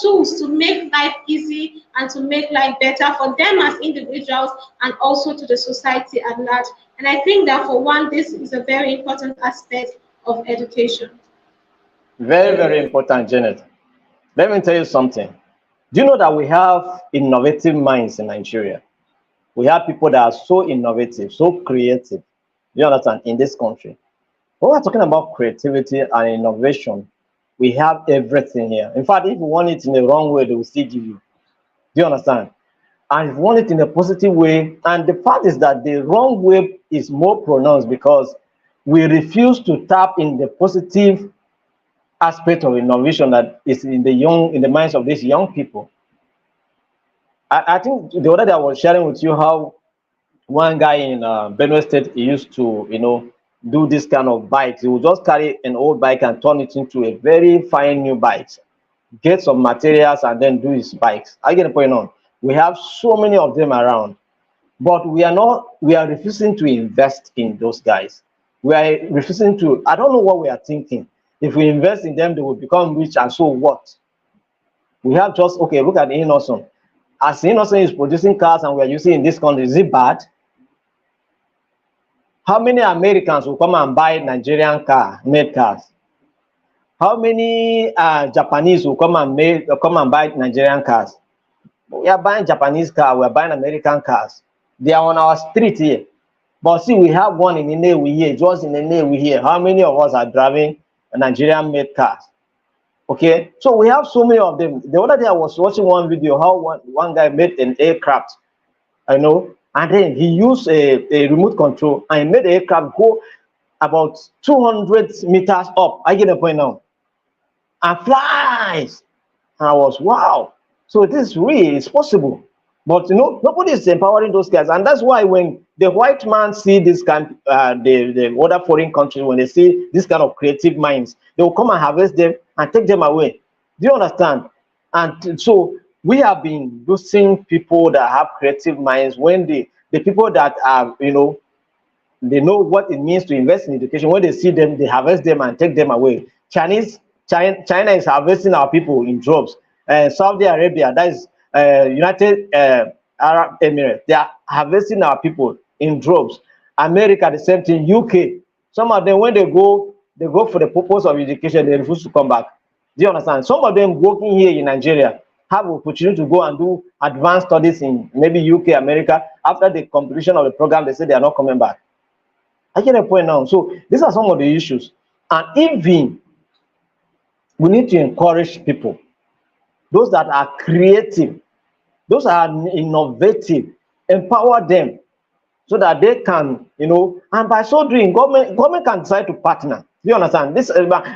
tools to make life easy and to make life better for them as individuals and also to the society at large. And I think that for one, this is a very important aspect of education. Very, very important, Janet. Let me tell you something. Do you know that we have innovative minds in Nigeria? We have people that are so innovative, so creative. You understand? In this country, when we're talking about creativity and innovation, we have everything here. In fact, if you want it in the wrong way, they will still give you. Do you understand? And if you want it in a positive way, and the fact is that the wrong way is more pronounced because we refuse to tap in the positive aspect of innovation that is in the minds of these young people. I think the other day I was sharing with you how one guy in Benue State, he used to, do this kind of bikes. He would just carry an old bike and turn it into a very fine new bike. get some materials and then do his bikes. I get the point on. We have so many of them around, but we are refusing to invest in those guys. We are refusing to, I don't know what we are thinking. If we invest in them, they will become rich, and so what? We have just, okay, look at Innoson. As Innoson is producing cars and we are using in this country, is it bad? How many Americans will come and buy Nigerian made cars? How many Japanese will come and buy Nigerian cars? We are buying Japanese cars, we are buying American cars. They are on our street here. But see, we have one in Inewi here, just in Inewi here. How many of us are driving Nigerian made cars? Okay, so we have so many of them. The other day I was watching one video how one guy made an aircraft, I know, and then he used a remote control and he made the aircraft go about 200 meters up. I get the point now. And flies. And I was, wow. So this really is possible. But you know, nobody is empowering those guys. And that's why when the white man see this kind, the other foreign countries, when they see this kind of creative minds, they will come and harvest them and take them away. Do you understand? And so we have been losing people that have creative minds when the people that are, you know, they know what it means to invest in education. When they see them, they harvest them and take them away. China is harvesting our people in droves. Saudi Arabia, that is United Arab Emirates, they are harvesting our people in droves. America, the same thing. UK, some of them, when they go for the purpose of education, they refuse to come back. Do you understand? Some of them working here in Nigeria have opportunity to go and do advanced studies in maybe UK, America. After the completion of the program, they say they are not coming back. I get a point now. So these are some of the issues. And even we need to encourage people, those that are creative, those that are innovative, empower them so that they can, you know, and by so doing, government can decide to partner. Do you understand? This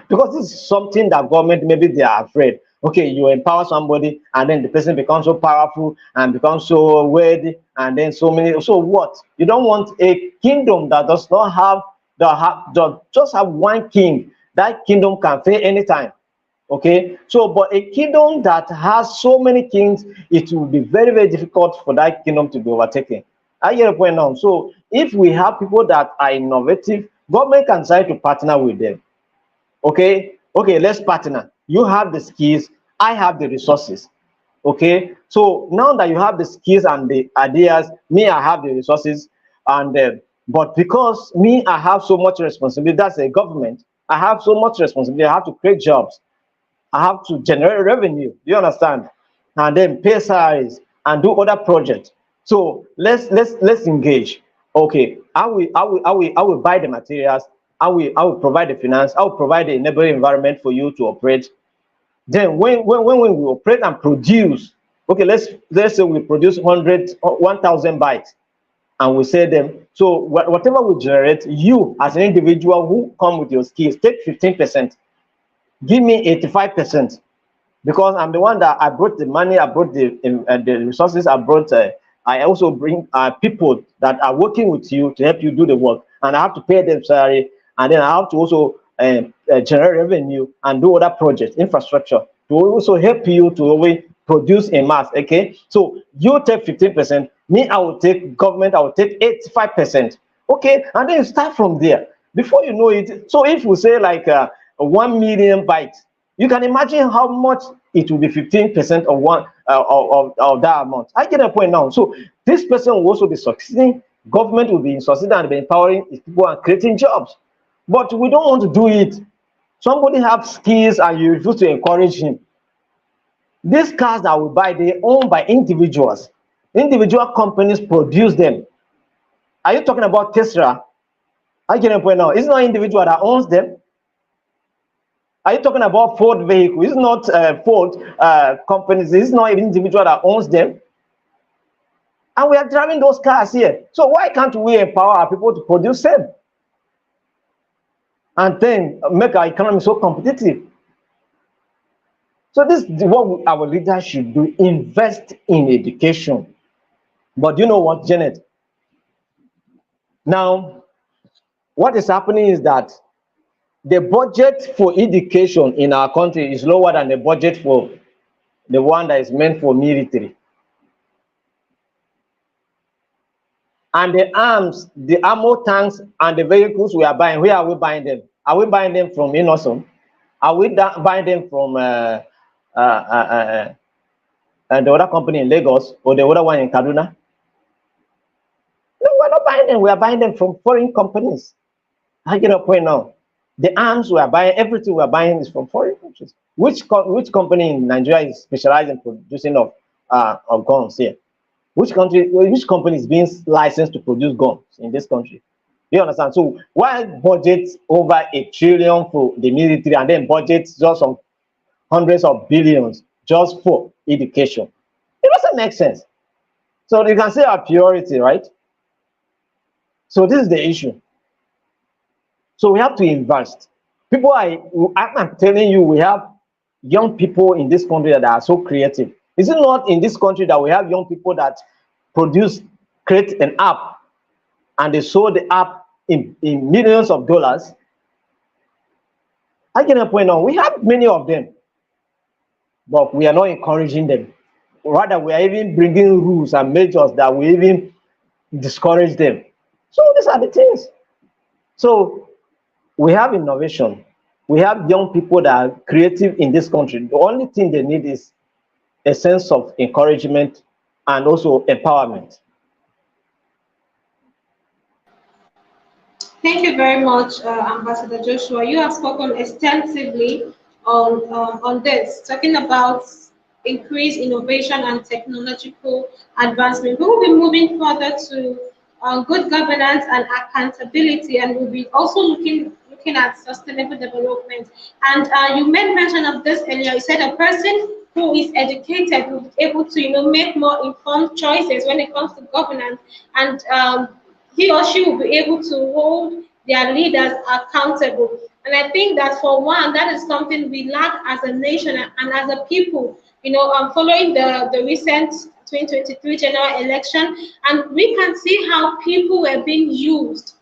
because this is something that government, maybe they are afraid. Okay, you empower somebody and then the person becomes so powerful and becomes so wealthy and then so many. So what? You don't want a kingdom that does not have just have one king. That kingdom can fail anytime. Okay, so but a kingdom that has so many kings, it will be very, very difficult for that kingdom to be overtaken. I get a point now. So if we have people that are innovative, government can decide to partner with them. Okay, let's partner. You have the skills, I have the resources. Okay, so now that you have the skills and the ideas, me, I have the resources, and but because me, I have so much responsibility, that's a government, I have so much responsibility, I have to create jobs, I have to generate revenue. Do you understand? And then pay salaries and do other projects. So let's engage. Okay, I will buy the materials, I will provide the finance, I will provide the enabling environment for you to operate. Then when we operate and produce, okay, let's say we produce 1,000 bytes and we sell them. So whatever we generate, you as an individual who come with your skills, take 15%, give me 85%, because I'm the one that I brought the money, I brought the resources, I also bring people that are working with you to help you do the work, and I have to pay them salary, and then I have to also generate revenue and do other projects, infrastructure, to also help you to always produce in mass. Okay, so you take 15%, me, I will take government, I will take 85%. Okay, and then you start from there. Before you know it, so if we say like 1 million bytes, you can imagine how much it will be. 15% of one of that amount. I get a point now. So this person will also be succeeding, government will be succeeding and be empowering people and creating jobs. But we don't want to do it. Somebody have skills and you refuse to encourage him. These cars that we buy, they owned by individuals. Individual companies produce them. Are you talking about Tesla? I get a point now. It's not individual that owns them. Are you talking about Ford vehicle? It's not Ford companies. It's not an individual that owns them. And we are driving those cars here. So why can't we empower our people to produce them? And then make our economy so competitive. So this is what our leaders should do, invest in education. But you know what, Janet? Now, what is happening is that the budget for education in our country is lower than the budget for the one that is meant for military. And the arms, the ammo tanks, and the vehicles we are buying, where are we buying them? Are we buying them from Innoson? Are we buying them from the other company in Lagos or the other one in Kaduna? No, we're not buying them. We are buying them from foreign companies. I get a point now. The arms we are buying, everything we are buying is from foreign countries. Which company in Nigeria is specialized in producing of guns here? Which company is being licensed to produce guns in this country? Do you understand? So why budget over $1 trillion for the military and then budget just some hundreds of billions just for education? It doesn't make sense. So you can say our priority, right? So this is the issue. So we have to invest. I'm telling you, we have young people in this country that are so creative. Is it not in this country that we have young people that create an app and they sold the app in millions of dollars? I get a point now. We have many of them, but we are not encouraging them. Rather, we are even bringing rules and measures that will even discourage them. So these are the things. So we have innovation. We have young people that are creative in this country. The only thing they need is a sense of encouragement and also empowerment. Thank you very much, Ambassador Joshua. You have spoken extensively on this, talking about increased innovation and technological advancement. We will be moving further to good governance and accountability, and we'll be also looking at sustainable development. And you made mention of this earlier. You said a person who is educated will be able to, make more informed choices when it comes to governance, and he or she will be able to hold their leaders accountable. And I think that for one, that is something we lack as a nation and as a people. Following the recent 2023 general election, and we can see how people were being used.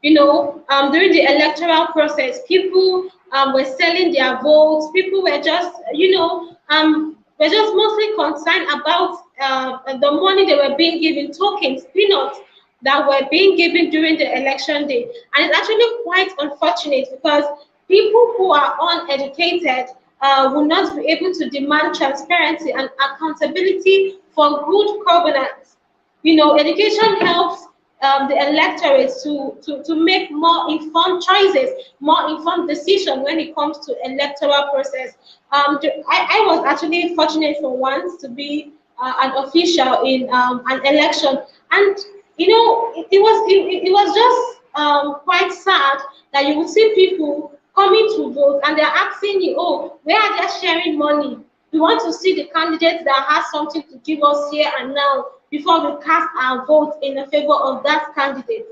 During the electoral process, people were selling their votes. People were just, were just mostly concerned about the money they were being given, tokens, peanuts that were being given during the election day. And it's actually quite unfortunate because people who are uneducated will not be able to demand transparency and accountability for good governance. Education helps the electorate to make more informed choices, more informed decisions when it comes to electoral process. I was actually fortunate for once to be an official in an election, and it was just quite sad that you would see people coming to vote and they're asking you, oh, where are they sharing money? We want to see the candidate that has something to give us here and now before we cast our vote in the favor of that candidate.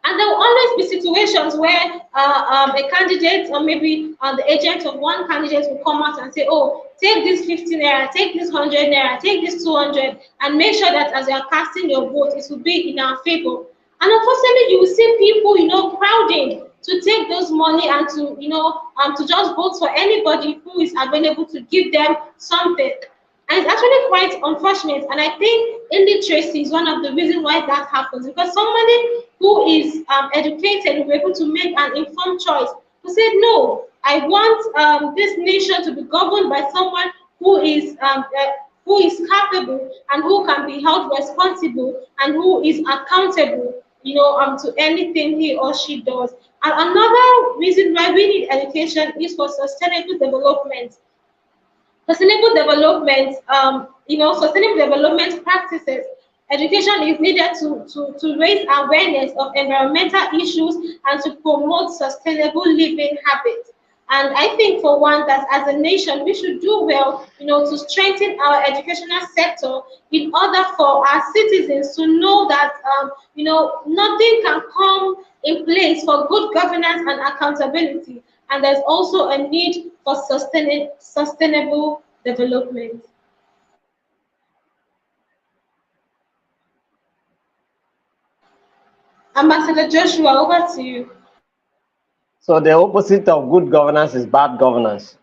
And there will always be situations where a candidate or maybe the agent of one candidate will come out and say, oh, take this 50 naira, take this 100 naira, take this 200, and make sure that as you are casting your vote, it will be in our favor. And unfortunately, you will see people, crowding to take those money and to just vote for anybody who is available to give them something. And it's actually quite unfortunate. And I think illiteracy is one of the reasons why that happens. Because somebody who is educated will be able to make an informed choice to say, no, I want this nation to be governed by someone who is capable and who can be held responsible and who is accountable, to anything he or she does. And another reason why we need education is for sustainable development. Sustainable development practices. Education is needed to raise awareness of environmental issues and to promote sustainable living habits. And I think for one that as a nation we should do well, to strengthen our educational sector in order for our citizens to know that nothing can come in place for good governance and accountability. And there's also a need for sustainable development. Ambassador Joshua, over to you. So the opposite of good governance is bad governance.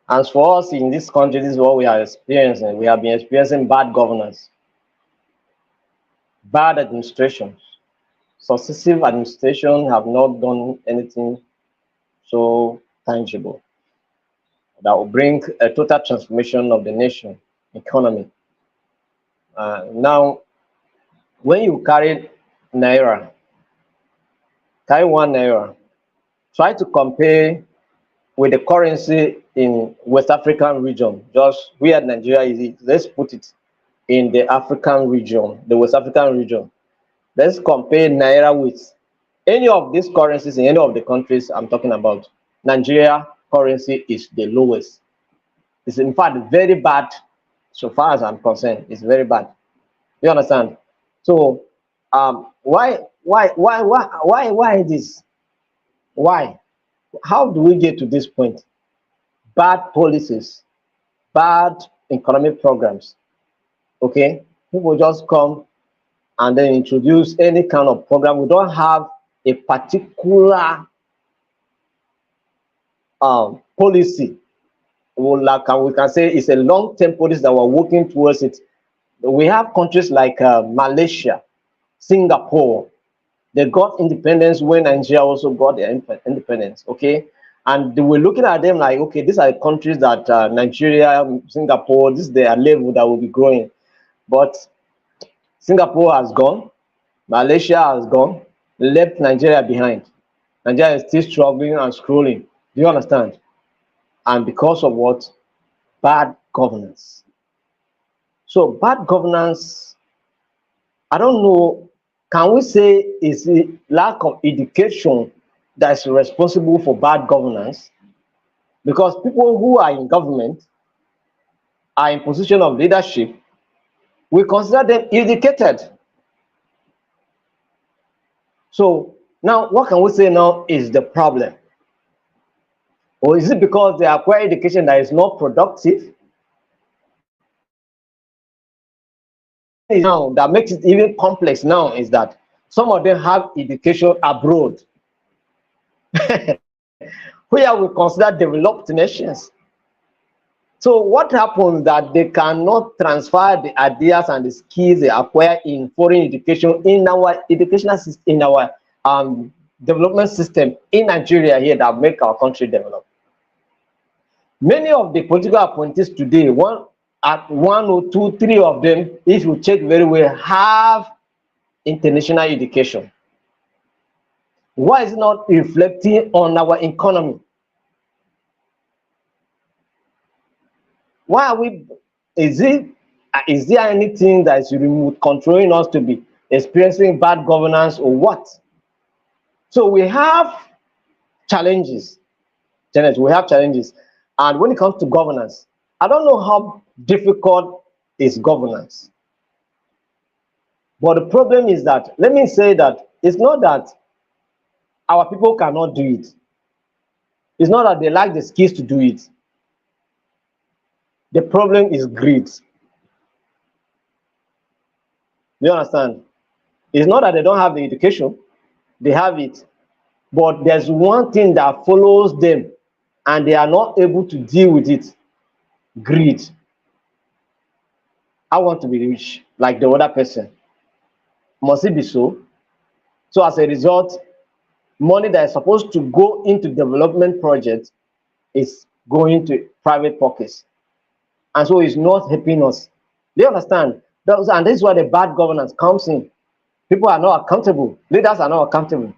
As for us in this country, this is what we are experiencing. We have been experiencing bad governance, bad administration. Successive administration have not done anything so tangible that will bring a total transformation of the nation economy. Now, when you carry naira, carry 1 naira, try to compare with the currency in West African region, just where Nigeria is. Let's put it in the African region, the West African region. Let's compare naira with any of these currencies in any of the countries I'm talking about. Nigeria currency is the lowest. It's in fact very bad, so far as I'm concerned. It's very bad. You understand? So why this? Why? How do we get to this point? Bad policies, bad economic programs. Okay, people just come and then introduce any kind of program. We don't have a particular policy. We can say it's a long-term policy that we're working towards it. We have countries like Malaysia, Singapore. They got independence when Nigeria also got their independence. Okay, and we're looking at them like, okay, these are countries that Nigeria, Singapore, this is their level that will be growing. But Singapore has gone, Malaysia has gone, left Nigeria behind. Nigeria is still struggling and scrolling. Do you understand? And because of what? Bad governance. So bad governance, I don't know, can we say is the lack of education that's responsible for bad governance? Because people who are in government are in position of leadership, we consider them educated. So now what can we say now is the problem? Or is it because they acquire education that is not productive? Now that makes it even complex now is that some of them have education abroad, where we consider developed nations. So what happens that they cannot transfer the ideas and the skills they acquire in foreign education in our educational system, in our development system in Nigeria here that make our country develop. Many of the political appointees today, one or two, three of them, if you check very well, have international education. Why is it not reflecting on our economy? Why are we, is there anything that is remote controlling us to be experiencing bad governance or what? So we have challenges, Janet, we have challenges. And when it comes to governance, I don't know how difficult is governance. But the problem is that, let me say that it's not that our people cannot do it. It's not that they lack the skills to do it. The problem is greed. You understand? It's not that they don't have the education, they have it. But there's one thing that follows them and they are not able to deal with it. Greed. I want to be rich like the other person. Must it be so? So as a result, money that is supposed to go into development projects is going to private pockets. And so it's not helping us. Do you understand? And this is where the bad governance comes in. People are not accountable. Leaders are not accountable.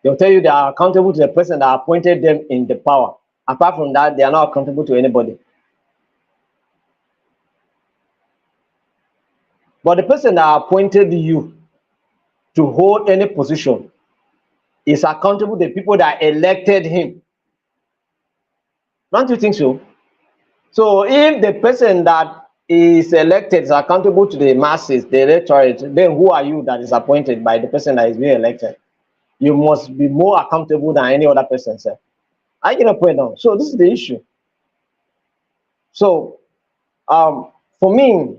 They'll tell you they are accountable to the person that appointed them in the power. Apart from that, they are not accountable to anybody. But the person that appointed you to hold any position is accountable to the people that elected him. Don't you think so? So if the person that is elected is accountable to the masses, the electorate, then who are you that is appointed by the person that is being elected? You must be more accountable than any other person, sir. I get a point now. So this is the issue. So for me,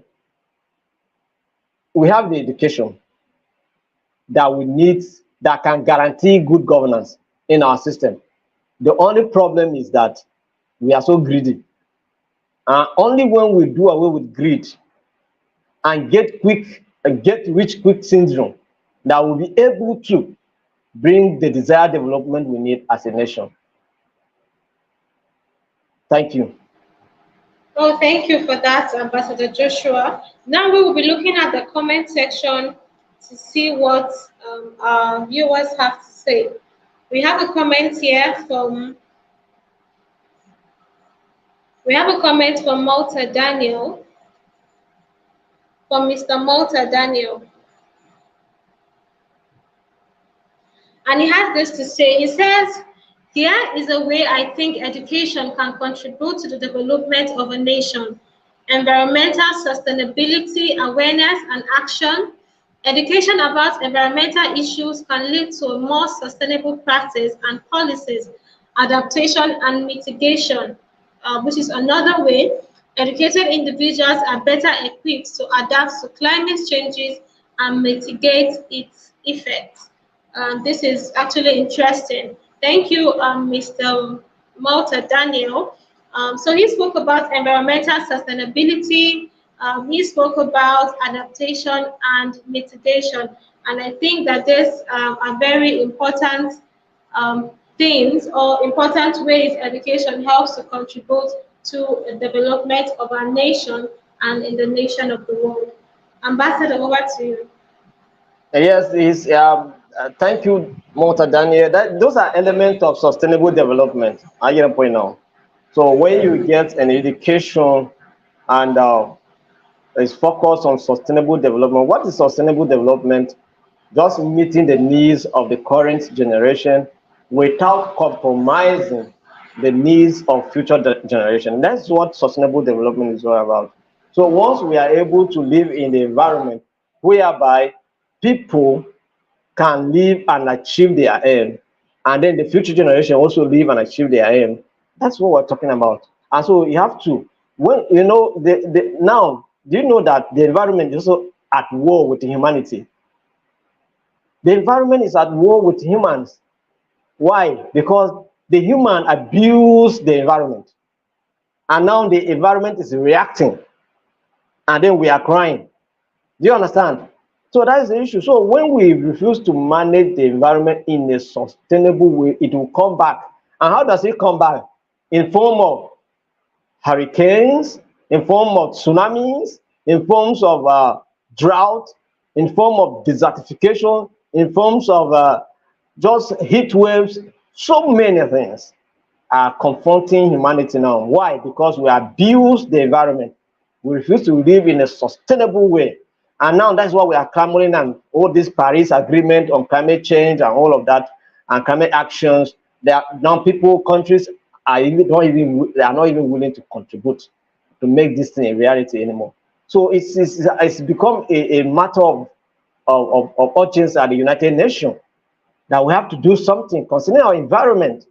we have the education. that we need that can guarantee good governance in our system. The only problem is that we are so greedy. Only when we do away with greed and get rich quick syndrome that will be able to bring the desired development we need as a nation. Thank you. Oh, thank you for that, Ambassador Joshua. Now we will be looking at the comment section to see what our viewers have to say. We have a comment here from Malta Daniel, from Mr. Malta Daniel. And he has this to say. He says, here is a way I think education can contribute to the development of a nation. Environmental sustainability, awareness and action. Education about environmental issues can lead to a more sustainable practice and policies, adaptation and mitigation, which is another way. Educated individuals are better equipped to adapt to climate changes and mitigate its effects. This is actually interesting. Thank you, Mr. Malta Daniel. So he spoke about environmental sustainability. He spoke about adaptation and mitigation. And I think that these are very important things or important ways education helps to contribute to the development of our nation and in the nation of the world. Ambassador, over to you. Thank you, Mota Daniel. Those are elements of sustainable development. I get a point now. So when you get an education and is focused on sustainable development, what is sustainable development? Just meeting the needs of the current generation without compromising the needs of future generation. That's what sustainable development is all about. So once we are able to live in the environment whereby people can live and achieve their aim, and then the future generation also live and achieve their aim, that's what we're talking about. And so you have to, when you know, now, do you know that the environment is also at war with humanity? The environment is at war with humans. Why? Because the human abuse the environment. And now the environment is reacting. And then we are crying. Do you understand? So that is the issue. So when we refuse to manage the environment in a sustainable way, it will come back. And how does it come back? In form of hurricanes, in form of tsunamis, in forms of drought, in form of desertification, in forms of just heat waves. So many things are confronting humanity now. Why? Because we abuse the environment. We refuse to live in a sustainable way. And now that's why we are clamoring and all this Paris Agreement on climate change and all of that and climate actions. Now countries are not even willing to contribute to make this thing a reality anymore. So it's become a matter of urgency at the United Nations that we have to do something concerning our environment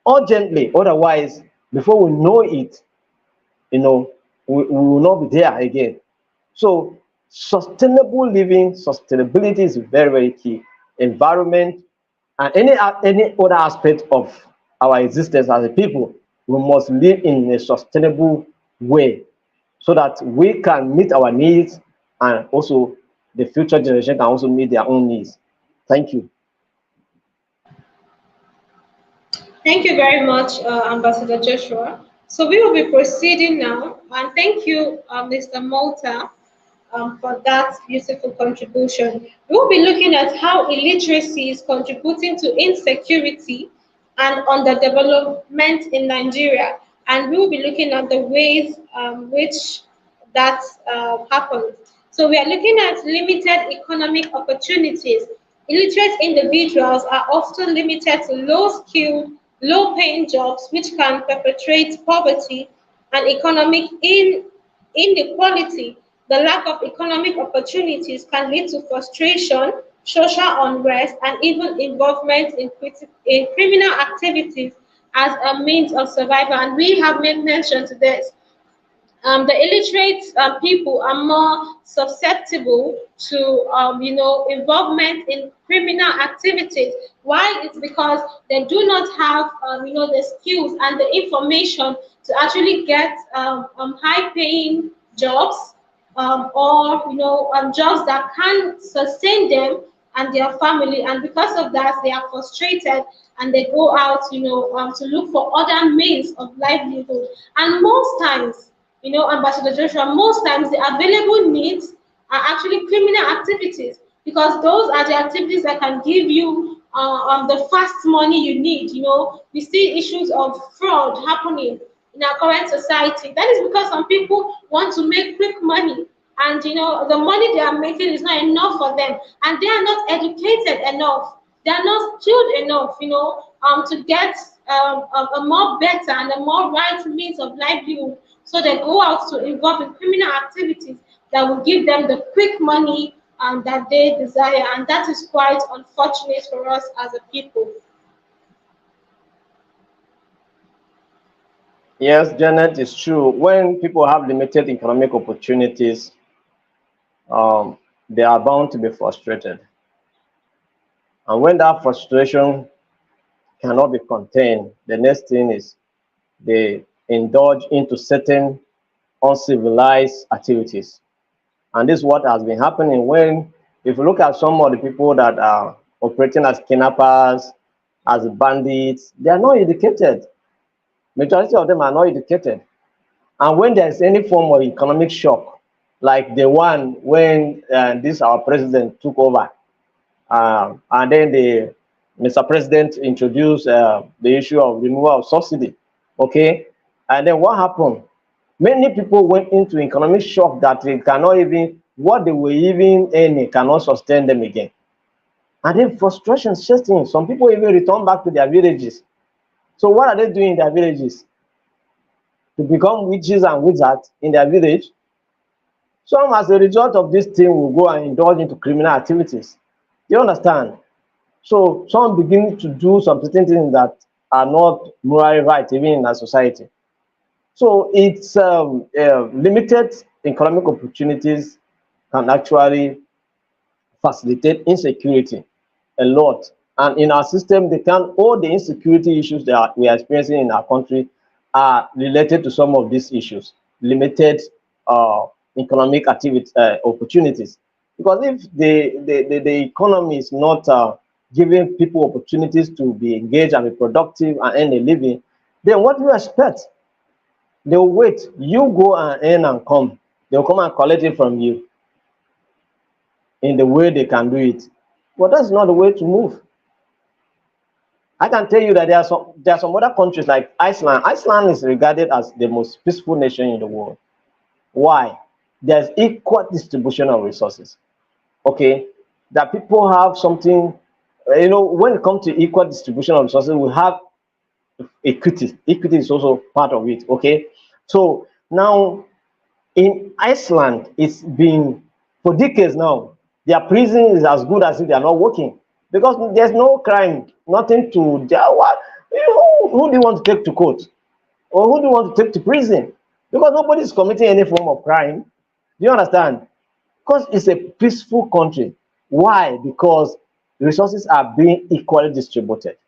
urgently. Otherwise, before we know it, we will not be there again. So sustainable living, sustainability is very, very key. Environment and any other aspect of our existence as a people, we must live in a sustainable way so that we can meet our needs and also the future generation can also meet their own needs. Thank you. Thank you very much, Ambassador Joshua. So we will be proceeding now, and thank you, Mr. Malta, for that beautiful contribution. We will be looking at how illiteracy is contributing to insecurity and underdevelopment in Nigeria, and we will be looking at the ways which that happens. So we are looking at limited economic opportunities. Illiterate individuals are often limited to low-skilled, low-paying jobs, which can perpetuate poverty and economic inequality. The lack of economic opportunities can lead to frustration, social unrest, and even involvement in criminal activities as a means of survival. And we have made mention to this. The illiterate people are more susceptible to, involvement in criminal activities. Why? It's because they do not have, the skills and the information to actually get high-paying jobs, or jobs that can sustain them and their family. And because of that, they are frustrated and they go out, to look for other means of livelihood. And most times, Ambassador Joshua, most times the available needs are actually criminal activities, because those are the activities that can give you the fast money you need. We see issues of fraud happening in our current society. That is because some people want to make quick money, and the money they are making is not enough for them, and they are not educated enough. They are not skilled enough, to get a more better and a more right means of livelihood. So they go out to involve in criminal activities that will give them the quick money that they desire, and that is quite unfortunate for us as a people. Yes, Janet, it's true. When people have limited economic opportunities, they are bound to be frustrated. And when that frustration cannot be contained, the next thing is they indulge into certain uncivilized activities. And this is what has been happening when, if you look at some of the people that are operating as kidnappers, as bandits, they are not educated. Majority of them are not educated. And when there's any form of economic shock, like the one when this our president took over, and then Mr. President introduced the issue of removal of subsidy, okay? And then what happened? Many people went into economic shock that they cannot even, what they were even earning cannot sustain them again. And then frustration sets in. Some people even return back to their villages. So what are they doing in their villages? To become witches and wizards in their village. Some, as a result of this thing, will go and indulge into criminal activities. You understand? So some begin to do some certain things that are not morally right, even in our society. So it's limited economic opportunities can actually facilitate insecurity a lot. And in our system, they can, all the insecurity issues that we are experiencing in our country are related to some of these issues, limited economic activity opportunities. Because if the economy is not giving people opportunities to be engaged and be productive and earn a living, then what do you expect? They'll wait. You go and earn and come. They'll come and collect it from you in the way they can do it. But that's not the way to move. I can tell you that there are some other countries like Iceland. Iceland is regarded as the most peaceful nation in the world. Why? There's equal distribution of resources. Okay, that people have something, when it comes to equal distribution of resources, we have equity. Equity is also part of it. Okay, so now in Iceland, it's been for decades now. Their prison is as good as if they are not working, because there's no crime, nothing to what. Who do you want to take to court, or who do you want to take to prison? Because nobody is committing any form of crime. Do you understand? Because it's a peaceful country. Why? Because resources are being equally distributed.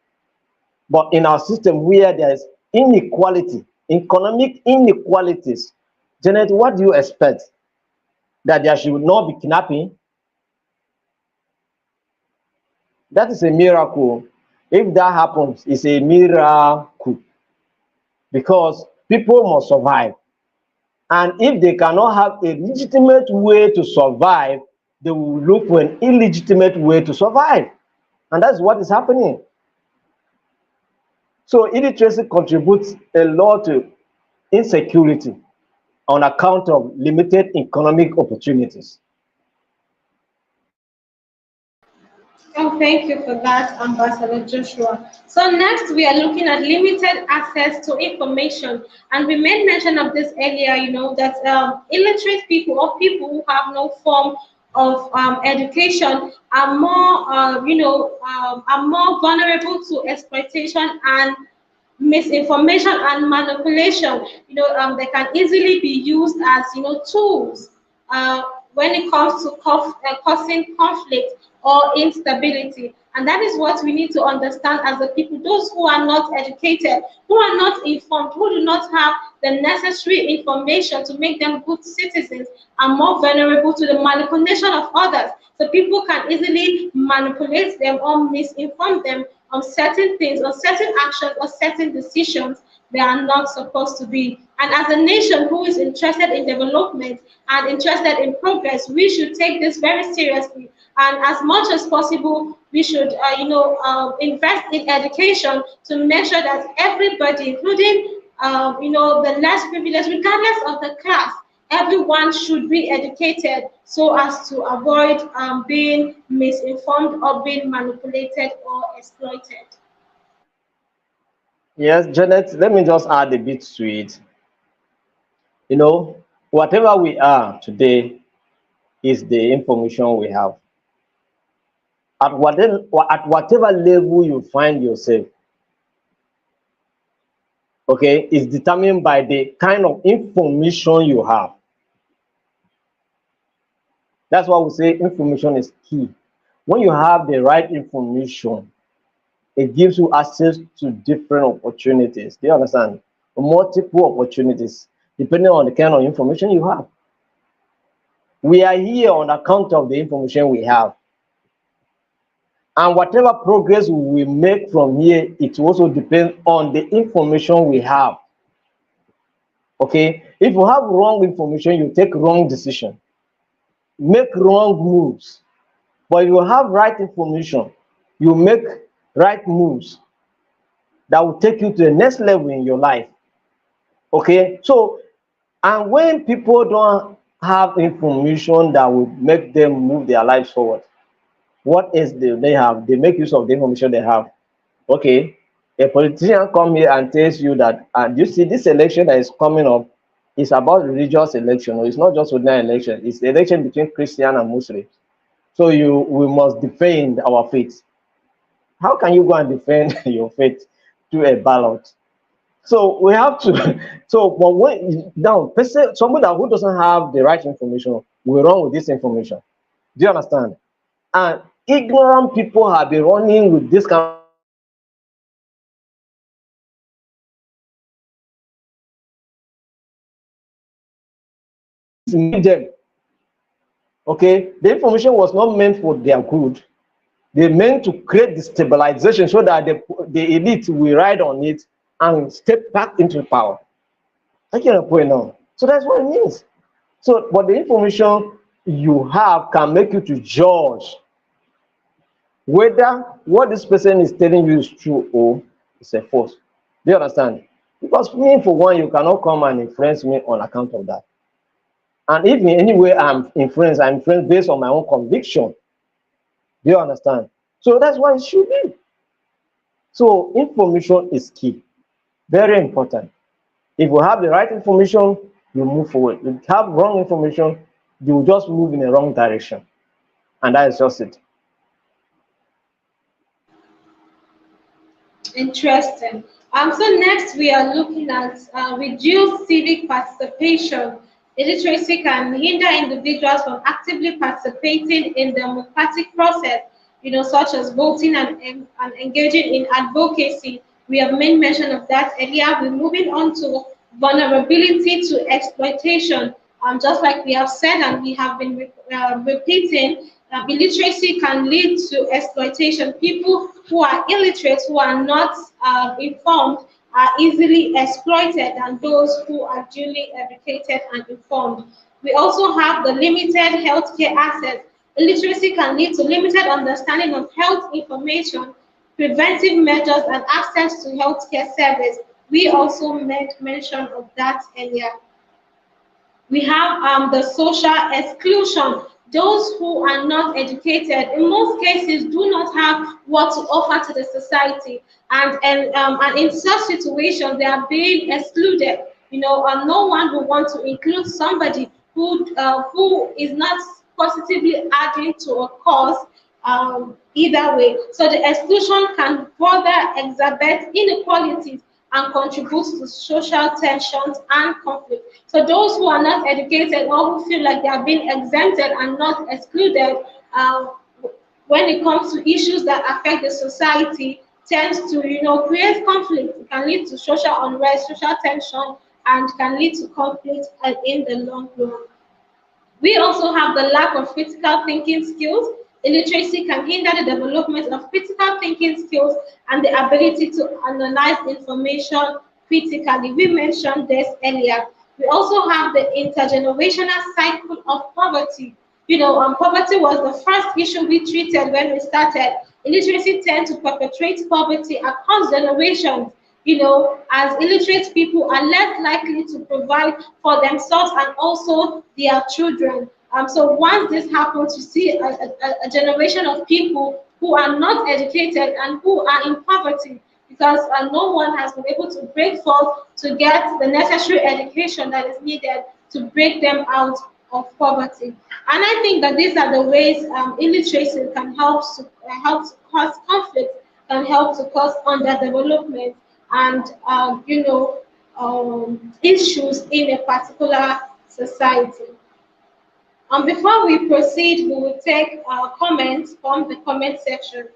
But in our system where there's inequality, economic inequalities, Janet, what do you expect? That there should not be kidnapping? That is a miracle. If that happens, it's a miracle. Because people must survive. And if they cannot have a legitimate way to survive, they will look for an illegitimate way to survive. And that's what is happening. So illiteracy contributes a lot to insecurity on account of limited economic opportunities. Oh, thank you for that, Ambassador Joshua. So next, we are looking at limited access to information. And we made mention of this earlier, that illiterate people or people who have no form of education are more, are more vulnerable to exploitation and misinformation and manipulation. They can easily be used as tools uh, when it comes to causing conflict or instability. And that is what we need to understand as a people. Those who are not educated, who are not informed, who do not have the necessary information to make them good citizens, are more vulnerable to the manipulation of others. So people can easily manipulate them or misinform them on certain things, on certain actions, or certain decisions they are not supposed to be. And as a nation who is interested in development and interested in progress, we should take this very seriously. And as much as possible, we should, invest in education to make sure that everybody, including, the less privileged, regardless of the class, everyone should be educated so as to avoid being misinformed or being manipulated or exploited. Yes, Janet, let me just add a bit to it. Whatever we are today is the information we have. At whatever level you find yourself, okay, is determined by the kind of information you have. That's why we say information is key. When you have the right information, it gives you access to different opportunities. Do you understand? Multiple opportunities, depending on the kind of information you have. We are here on account of the information we have. And whatever progress we make from here, it also depends on the information we have. Okay? If you have wrong information, you take wrong decision, make wrong moves. But if you have right information, you make right moves that will take you to the next level in your life. Okay? So, and when people don't have information that will make them move their lives forward, what is they have? They make use of the information they have. Okay, a politician come here and tells you that, and you see this election that is coming up is about religious election, or it's not just ordinary election, it's the election between Christian and Muslims. So we must defend our faith. How can you go and defend your faith through a ballot? So we have to. So, but when now, somebody who doesn't have the right information will run with this information. Do you understand? And ignorant people have been running with this kind of them. Okay, the information was not meant for their good. They meant to create destabilization so that the elite will ride on it and step back into power. I cannot point now. So that's what it means. So, but the information you have can make you to judge whether what this person is telling you is true or it's a false. Do you understand? Because me, for one, you cannot come and influence me on account of that. And if in any way I'm influenced based on my own conviction. Do you understand? So that's what it should be. So information is key. Very important. If you have the right information, you move forward. If you have wrong information, you will just move in the wrong direction. And that is just it. Interesting. So next we are looking at reduced civic participation. Illiteracy can hinder individuals from actively participating in the democratic process, such as voting and engaging in advocacy. We have made mention of that earlier. We're moving on to vulnerability to exploitation. Just like we have said and we have been repeating, illiteracy can lead to exploitation. People who are illiterate, who are not informed, are easily exploited than those who are duly educated and informed. We also have the limited healthcare access. Illiteracy can lead to limited understanding of health information, preventive measures, and access to healthcare service. We also made mention of that earlier. We have the social exclusion. Those who are not educated, in most cases, do not have what to offer to the society, and in such situations, they are being excluded. No one will want to include somebody who is not positively adding to a cause. Either way, so the exclusion can further exacerbate inequalities and contributes to social tensions and conflict. So those who are not educated or who feel like they are being exempted and not excluded uh, when it comes to issues that affect the society tends to, create conflict. It can lead to social unrest, social tension, and can lead to conflict in the long run. We also have the lack of critical thinking skills. Illiteracy can hinder the development of critical thinking skills and the ability to analyze information critically. We mentioned this earlier. We also have the intergenerational cycle of poverty. Poverty was the first issue we treated when we started. Illiteracy tends to perpetuate poverty across generations. As illiterate people are less likely to provide for themselves and also their children. So once this happens, you see a generation of people who are not educated and who are in poverty because no one has been able to break forth to get the necessary education that is needed to break them out of poverty. And I think that these are the ways illiteracy can help to cause conflict, can help to cause underdevelopment and issues in a particular society. Before we proceed, we will take comments from the comment section.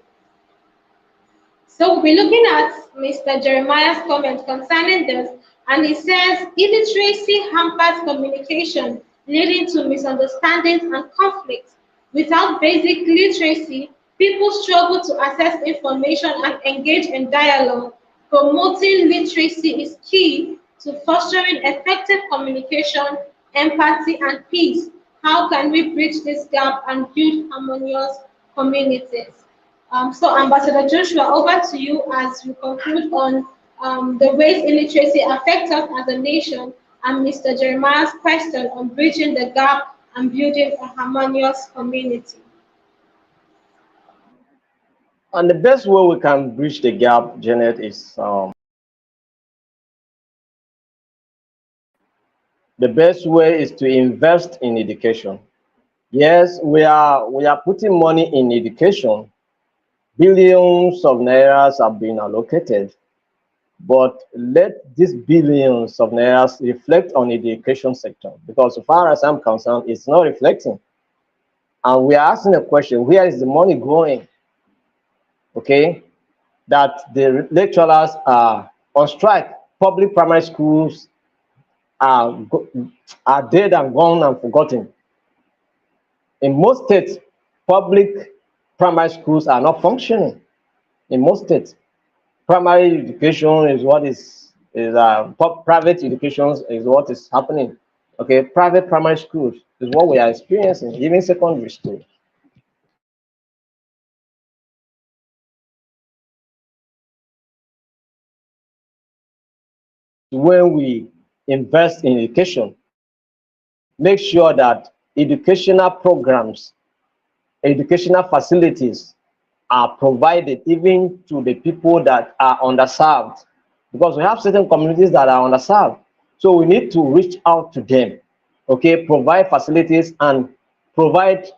So we'll be looking at Mr. Jeremiah's comment concerning this, and he says illiteracy hampers communication, leading to misunderstandings and conflicts. Without basic literacy, people struggle to access information and engage in dialogue. Promoting literacy is key to fostering effective communication, empathy, and peace. How can we bridge this gap and build harmonious communities? So, Ambassador Joshua, over to you as we conclude on the ways illiteracy affects us as a nation, and Mr. Jeremiah's question on bridging the gap and building a harmonious community. And the best way we can bridge the gap, Janet, is the best way is to invest in education. Yes, we are putting money in education. Billions of nairas have been allocated, but let these billions of nairas reflect on the education sector, because so far as I'm concerned, it's not reflecting. And we are asking a question, where is the money going? Okay, that the lecturers are on strike. Public primary schools are dead and gone and forgotten. In most states, public primary schools are not functioning. In most states, primary education is what private education is what is happening. Okay, private primary schools is what we are experiencing, even secondary school. When we invest in education, make sure that educational programs, educational facilities are provided even to the people that are underserved, because we have certain communities that are underserved. So we need to reach out to them, okay, provide facilities and provide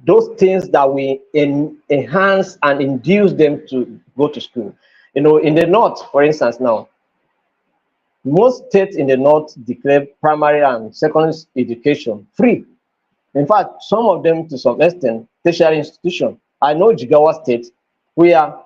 those things that we enhance and induce them to go to school. In the north, for instance, now, most states in the north declare primary and secondary education free. In fact, some of them, to some extent, tertiary institution. I know Jigawa State, where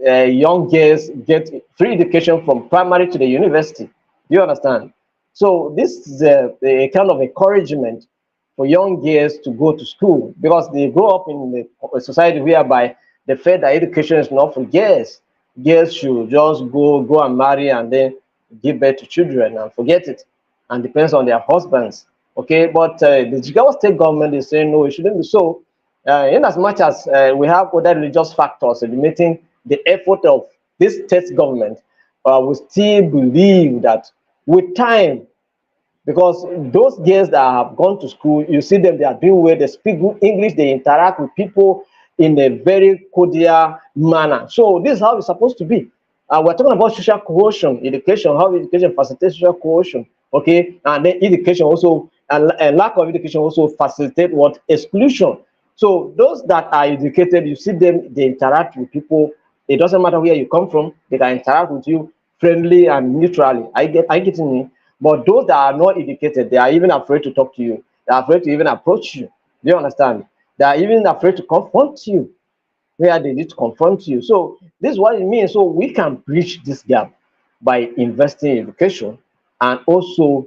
young girls get free education from primary to the university. Do you understand? So this is a kind of encouragement for young girls to go to school, because they grow up in a society whereby the fact that education is not for girls. Girls should just go and marry and then give birth to children and forget it, and depends on their husbands. Okay, but the Jigawa state government is saying no, it shouldn't be so. In as much as we have other religious factors limiting the effort of this state government, we still believe that with time, because those girls that have gone to school, you see them, they are doing well, they speak good English, they interact with people in a very cordial manner. So this is how it's supposed to be. We're talking about social cohesion, education, how education facilitates social cohesion, okay? And then education also, and lack of education also facilitate what? Exclusion. So those that are educated, you see them, they interact with people It doesn't matter where you come from, they can interact with you friendly and neutrally. I get in. But those that are not educated, they are even afraid to talk to you. They are afraid to even approach you. Do you understand? They are even afraid to confront you where they need to confront you. So this is what it means. So we can bridge this gap by investing in education and also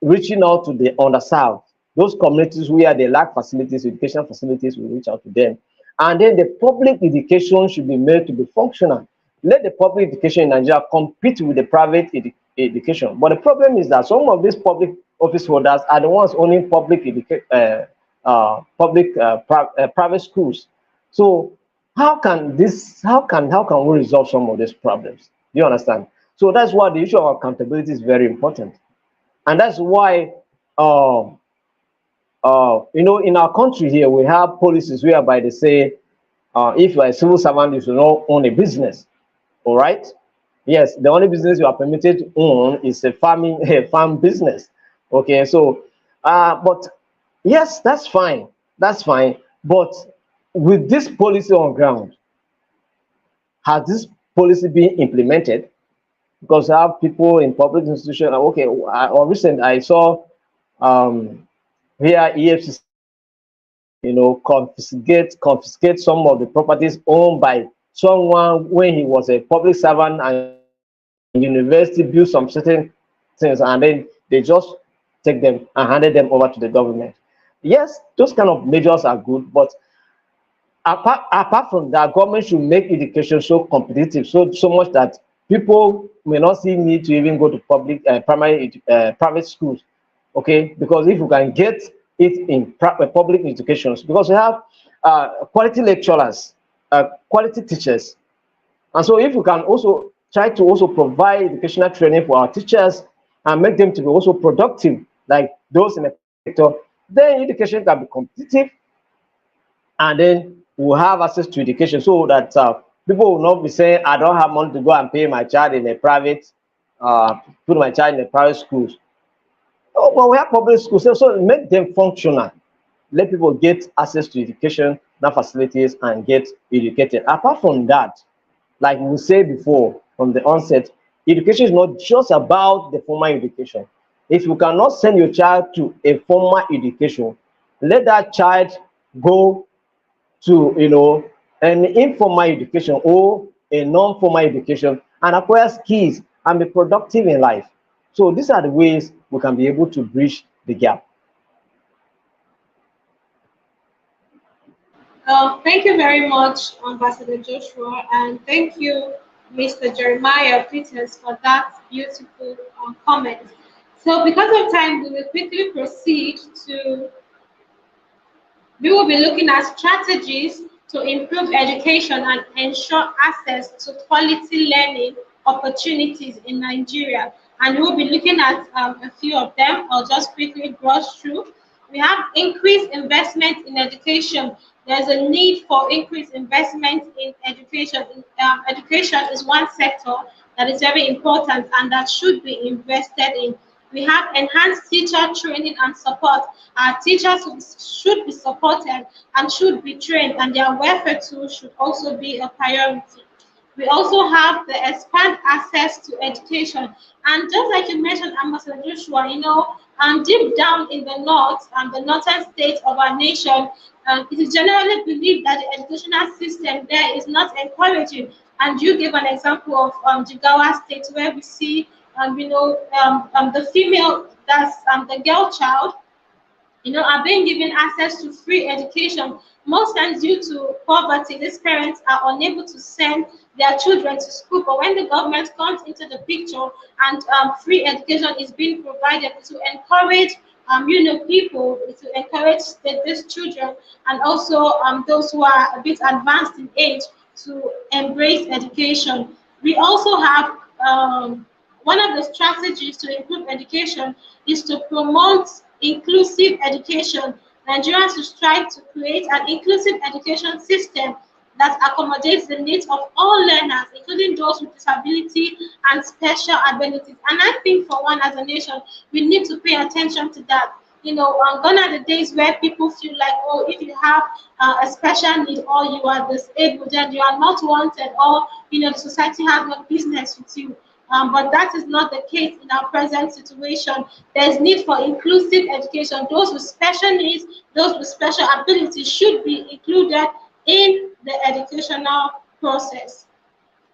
reaching out to the underserved, those communities where they lack facilities, education facilities, we reach out to them. And then the public education should be made to be functional. Let the public education in Nigeria compete with the private education. But the problem is that some of these public office holders are the ones owning private schools. So how can we resolve some of these problems? Do you understand? So that's why the issue of accountability is very important. And that's why um in our country here we have policies whereby they say if you are a civil servant you should not own a business. All right, yes, the only business you are permitted to own is a farming a farm business. Okay, so but yes, that's fine, but with this policy on ground, has this policy been implemented? Because I have people in public institutions. Okay, on recent I saw here EFCC, confiscate some of the properties owned by someone when he was a public servant and university built some certain things, and then they just take them and handed them over to the government. Yes, those kind of measures are good, but apart from that, government should make education so competitive, so much that people may not see need to even go to public private schools. Okay, because if you can get it in public educations, because we have quality lecturers, quality teachers, and so if we can also try to also provide educational training for our teachers and make them to be also productive like those in the sector, then education can be competitive, and then we'll have access to education so that people will not be saying, I don't have money to go and pay my child in a private, put my child in a private schools. Oh, but we have public schools, so make them functional. Let people get access to education, not facilities, and get educated. Apart from that, like we said before from the onset, education is not just about the formal education. If you cannot send your child to a formal education, let that child go to an informal education or a non-formal education and acquire skills and be productive in life. So these are the ways we can be able to bridge the gap. Thank you very much, Ambassador Joshua, and thank you, Mr. Jeremiah Peters, for that beautiful comment. So, because of time, we will quickly proceed to we will be looking at strategies to improve education and ensure access to quality learning opportunities in Nigeria. And we'll be looking at a few of them. I'll just quickly brush through. We have increased investment in education. There's a need for increased investment in education. Education is one sector that is very important and that should be invested in. We have enhanced teacher training and support. Our teachers should be supported and should be trained, and their welfare too should also be a priority. We also have the expand access to education. And just like you mentioned, Ambassador Joshua, deep down in the north and the northern states of our nation, it is generally believed that the educational system there is not encouraging. And you gave an example of Jigawa State, where we see, the female, that's the girl child, are being given access to free education. Most times, due to poverty, these parents are unable to send their children to school. But when the government comes into the picture and free education is being provided to encourage, people to encourage these children and also those who are a bit advanced in age to embrace education. We also have one of the strategies to improve education is to promote inclusive education. Nigerians should strive to create an inclusive education system that accommodates the needs of all learners, including those with disability and special abilities. And I think for one as a nation, we need to pay attention to that. Gone are the days where people feel like, oh, if you have a special need or you are disabled, then you are not wanted, or the society has no business with you. But that is not the case in our present situation. There's need for inclusive education. Those with special needs, those with special abilities should be included in the educational process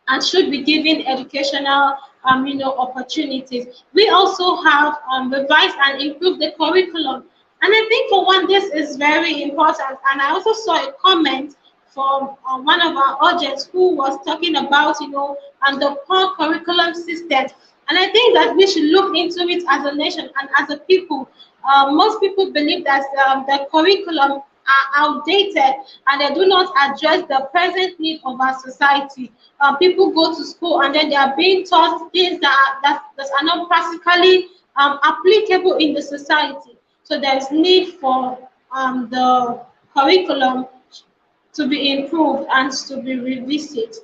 and should be given educational opportunities. We also have revised and improved the curriculum. And I think for one, this is very important. And I also saw a comment from one of our audience who was talking about, the poor curriculum system. And I think that we should look into it as a nation and as a people. Most people believe that the curriculum are outdated and they do not address the present need of our society. People go to school and then they are being taught things that are not practically applicable in the society. So there's need for the curriculum to be improved and to be revisited.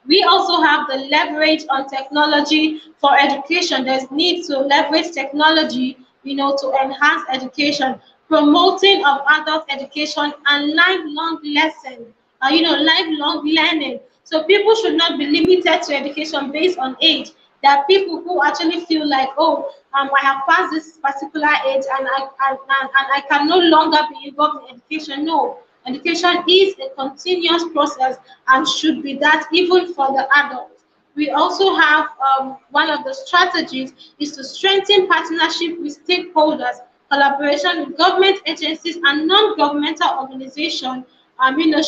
We also have the leverage on technology for education. There's need to leverage technology, to enhance education, promoting of adult education and lifelong lesson, lifelong learning. So people should not be limited to education based on age. There are people who actually feel like, oh, I have passed this particular age and I can no longer be involved in education. No, education is a continuous process and should be that even for the adults. We also have one of the strategies is to strengthen partnership with stakeholders, collaboration with government agencies and non-governmental organizations.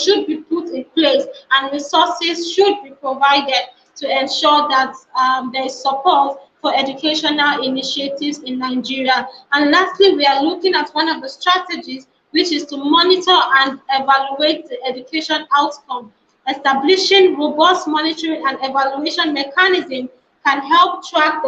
Should be put in place and resources should be provided to ensure that there is support for educational initiatives in Nigeria. And lastly, we are looking at one of the strategies, which is to monitor and evaluate the education outcome. Establishing robust monitoring and evaluation mechanism can help track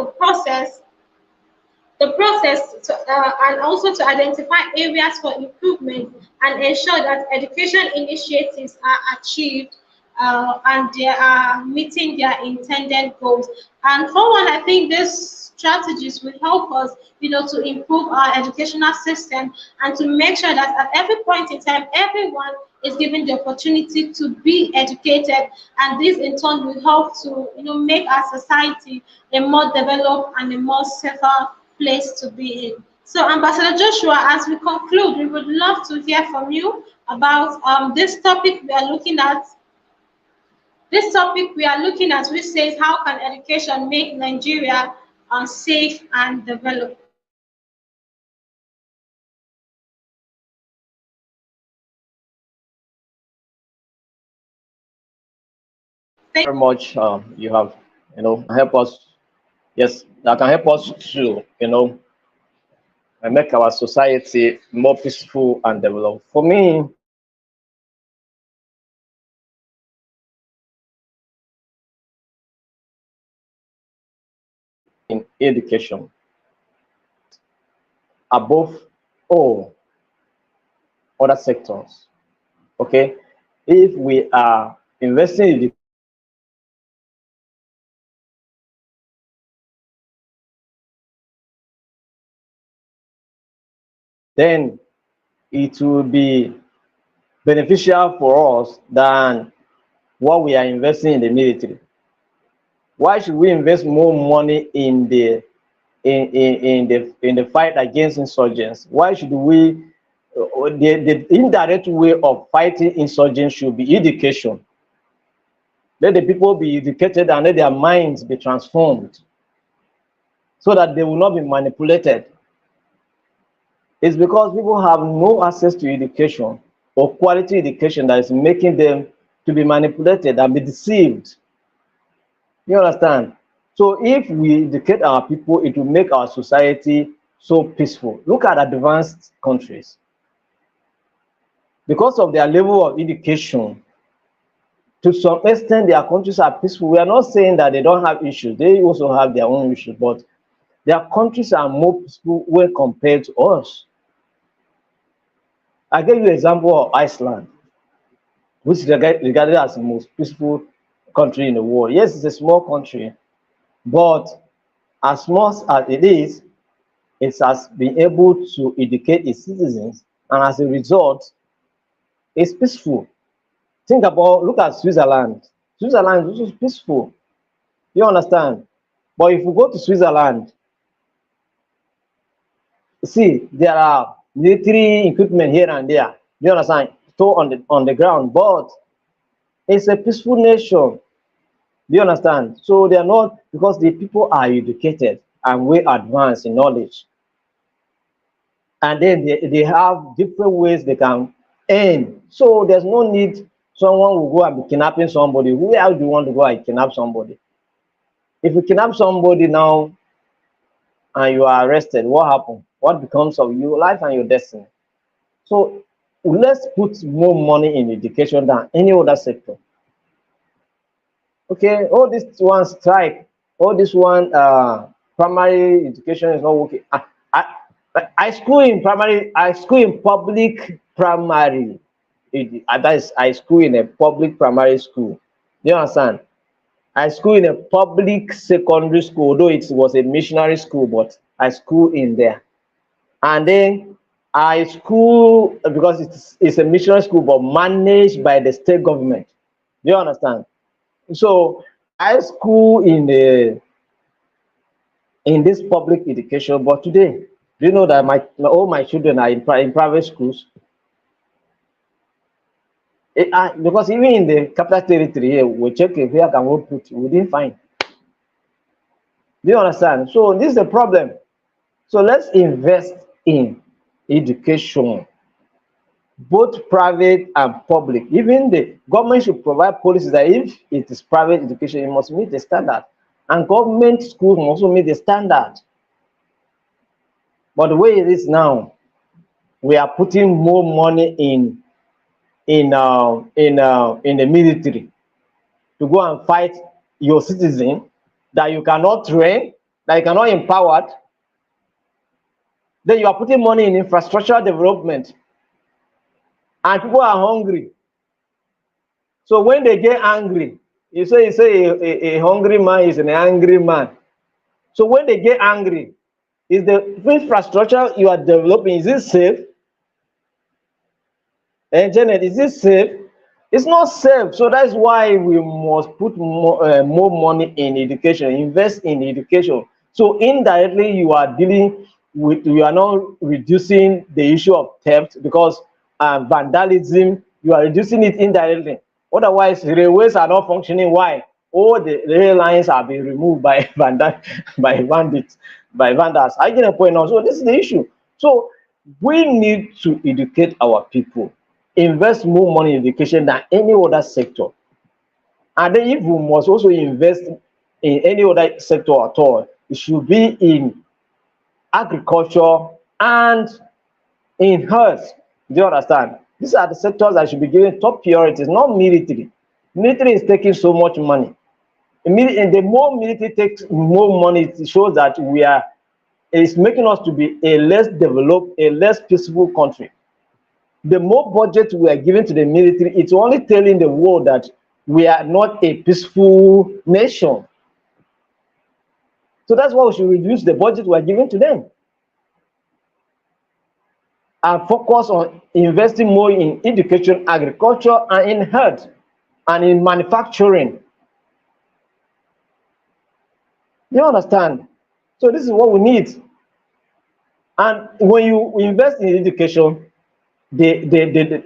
and also to identify areas for improvement and ensure that education initiatives are achieved and they are meeting their intended goals. And for one, I think these strategies will help us, to improve our educational system and to make sure that at every point in time, everyone is given the opportunity to be educated, and this in turn will help to, make our society a more developed and a more safer place to be in. So, Ambassador Joshua, as we conclude, we would love to hear from you about this topic we are looking at. This topic we are looking at, which says, how can education make Nigeria safe and developed? Very much. You have, help us. Yes, that can help us to, and make our society more peaceful and developed. For me, in education, above all other sectors, okay, if we are investing in then it will be beneficial for us than what we are investing in the military. Why should we invest more money in the fight against insurgents? Why should we the indirect way of fighting insurgents should be education. Let the people be educated and let their minds be transformed so that they will not be manipulated. It's because people have no access to education or quality education that is making them to be manipulated and be deceived. You understand? So if we educate our people, it will make our society so peaceful. Look at advanced countries. Because of their level of education, to some extent, their countries are peaceful. We are not saying that they don't have issues. They also have their own issues, but their countries are more peaceful when compared to us. I give you an example of Iceland, which is regarded as the most peaceful country in the world. Yes, it's a small country, but as small as it is, It has been able to educate its citizens, and as a result, it's peaceful. Think about, look at Switzerland. Switzerland is also peaceful. You understand? But if you go to Switzerland, see, there are military equipment here and there. You understand? Stored on the ground, but it's a peaceful nation. Do you understand? So they are not, because the people are educated and way advanced in knowledge. And then they have different ways they can earn. So there's no need someone will go and be kidnapping somebody. Where do you want to go and kidnap somebody? If you kidnap somebody now and you are arrested, what happens? What becomes of your life and your destiny? So let's put more money in education than any other sector. Okay, all this one strike, all this one primary education is not working. I school in primary, I school in public primary. That is, I school in a public primary school. Do you understand? I school in a public secondary school, although it was a missionary school, but I school in there. And then I school, because it's a missionary school, but managed by the state government. Do you understand? So I school in this public education, but today, do you know that all my children are in private schools? Because even in the capital territory here, we check if where can we put, we didn't find. Do you understand? So this is the problem. So let's invest in education, both private and public. Even the government should provide policies that if it is private education, it must meet the standard, and government schools must also meet the standard. But the way it is now, we are putting more money in the military to go and fight your citizen that you cannot train, that you cannot empower. Then you are putting money in infrastructure development, and people are hungry. So when they get angry, you say a hungry man is an angry man. So when they get angry, is the infrastructure you are developing, is it safe? And Janet, is it safe? It's not safe. So that's why we must put more money in education, invest in education. So indirectly, you are dealing with, you are not reducing the issue of theft, because vandalism, you are reducing it indirectly. Otherwise, railways are not functioning. Why? All the rail lines are being removed by bandits, by vandals. I get a point now. So this is the issue. So we need to educate our people, invest more money in education than any other sector. And then if we must also invest in any other sector at all, it should be in agriculture and in health. Do you understand? These are the sectors that should be given top priorities, not military. Military is taking so much money. And the more military takes more money, it shows that it's making us to be a less developed, a less peaceful country. The more budget we are giving to the military, it's only telling the world that we are not a peaceful nation. So that's why we should reduce the budget we are giving to them and focus on investing more in education, agriculture, and in health, and in manufacturing. You understand? So this is what we need. And when you invest in education, they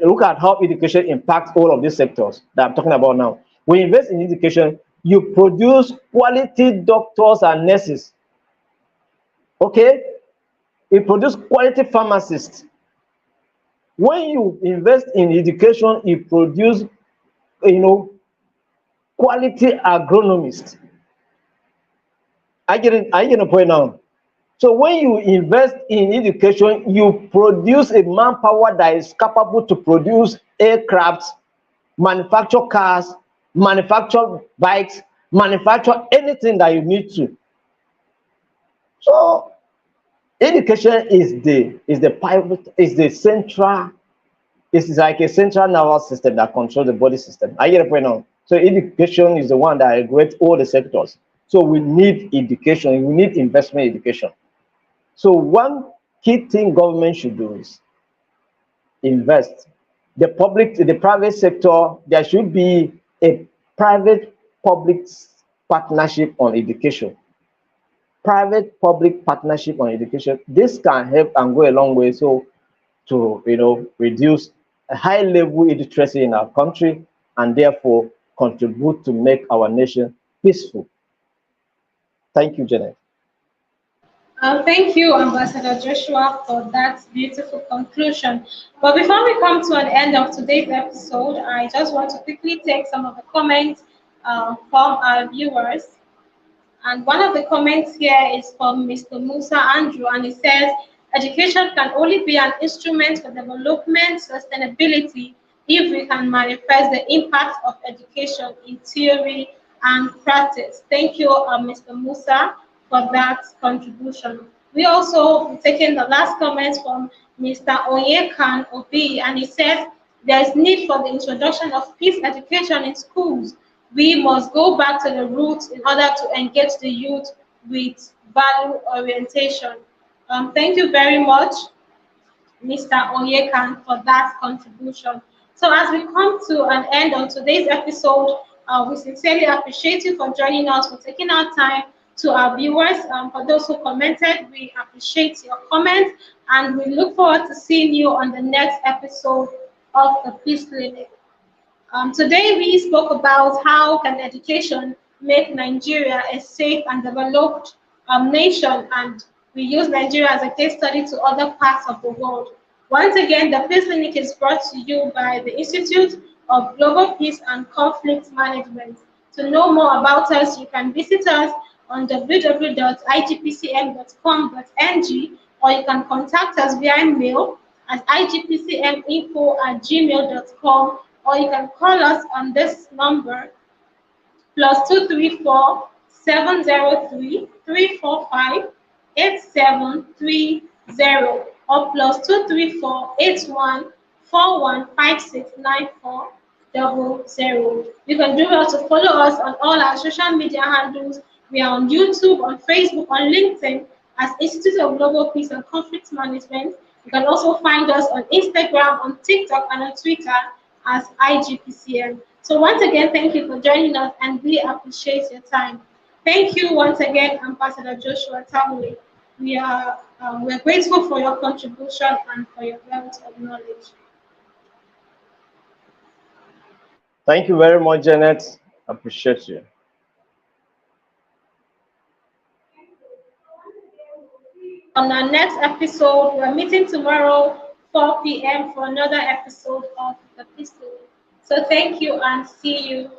look at how education impacts all of these sectors that I'm talking about now. When you invest in education, you produce quality doctors and nurses. Okay? You produce quality pharmacists. When you invest in education, you produce, quality agronomists. I get a point now. So when you invest in education, you produce a manpower that is capable to produce aircrafts, manufacture cars, manufacture bikes, manufacture anything that you need to. So education is the pivot, is the central, it's like a central nervous system that controls the body system. I get a point now. So education is the one that regulates all the sectors. So we need education, we need investment in education. So one key thing government should do is invest. The private sector, there should be a private public partnership on education. Private public partnership on education. This can help and go a long way so to reduce a high level illiteracy in our country and therefore contribute to make our nation peaceful. Thank you, Janet. Thank you, Ambassador Joshua, for that beautiful conclusion. But before we come to an end of today's episode, I just want to quickly take some of the comments from our viewers. And one of the comments here is from Mr. Musa Andrew, and he says, education can only be an instrument for development sustainability if we can manifest the impact of education in theory and practice. Thank you, Mr. Musa, for that contribution. We also taken the last comment from Mr. Onyekan Obi, and he says there is need for the introduction of peace education in schools. We must go back to the roots in order to engage the youth with value orientation. Thank you very much, Mr. Onyekan, for that contribution. So as we come to an end of today's episode, we sincerely appreciate you for joining us, for taking our time. To our viewers, for those who commented, we appreciate your comments, and we look forward to seeing you on the next episode of the Peace Clinic. Today we spoke about how can education make Nigeria a safe and developed nation, and we use Nigeria as a case study to other parts of the world. Once again, the Peace Clinic is brought to you by the Institute of Global Peace and Conflict Management. To know more about us, you can visit us on www.igpcm.com.ng, or you can contact us via mail at igpcminfo@gmail.com, or you can call us on this number +234 703 345 8730, or +234 81 41569400. You can do well to follow us on all our social media handles. We are on YouTube, on Facebook, on LinkedIn as Institute of Global Peace and Conflict Management. You can also find us on Instagram, on TikTok, and on Twitter as IGPCM. So once again, thank you for joining us, and we appreciate your time. Thank you once again, Ambassador Joshua Tamule. We're grateful for your contribution and for your wealth of knowledge. Thank you very much, Janet. Appreciate you. On our next episode, we're meeting tomorrow, 4 p.m. for another episode of the Peace Clinic. So thank you and see you.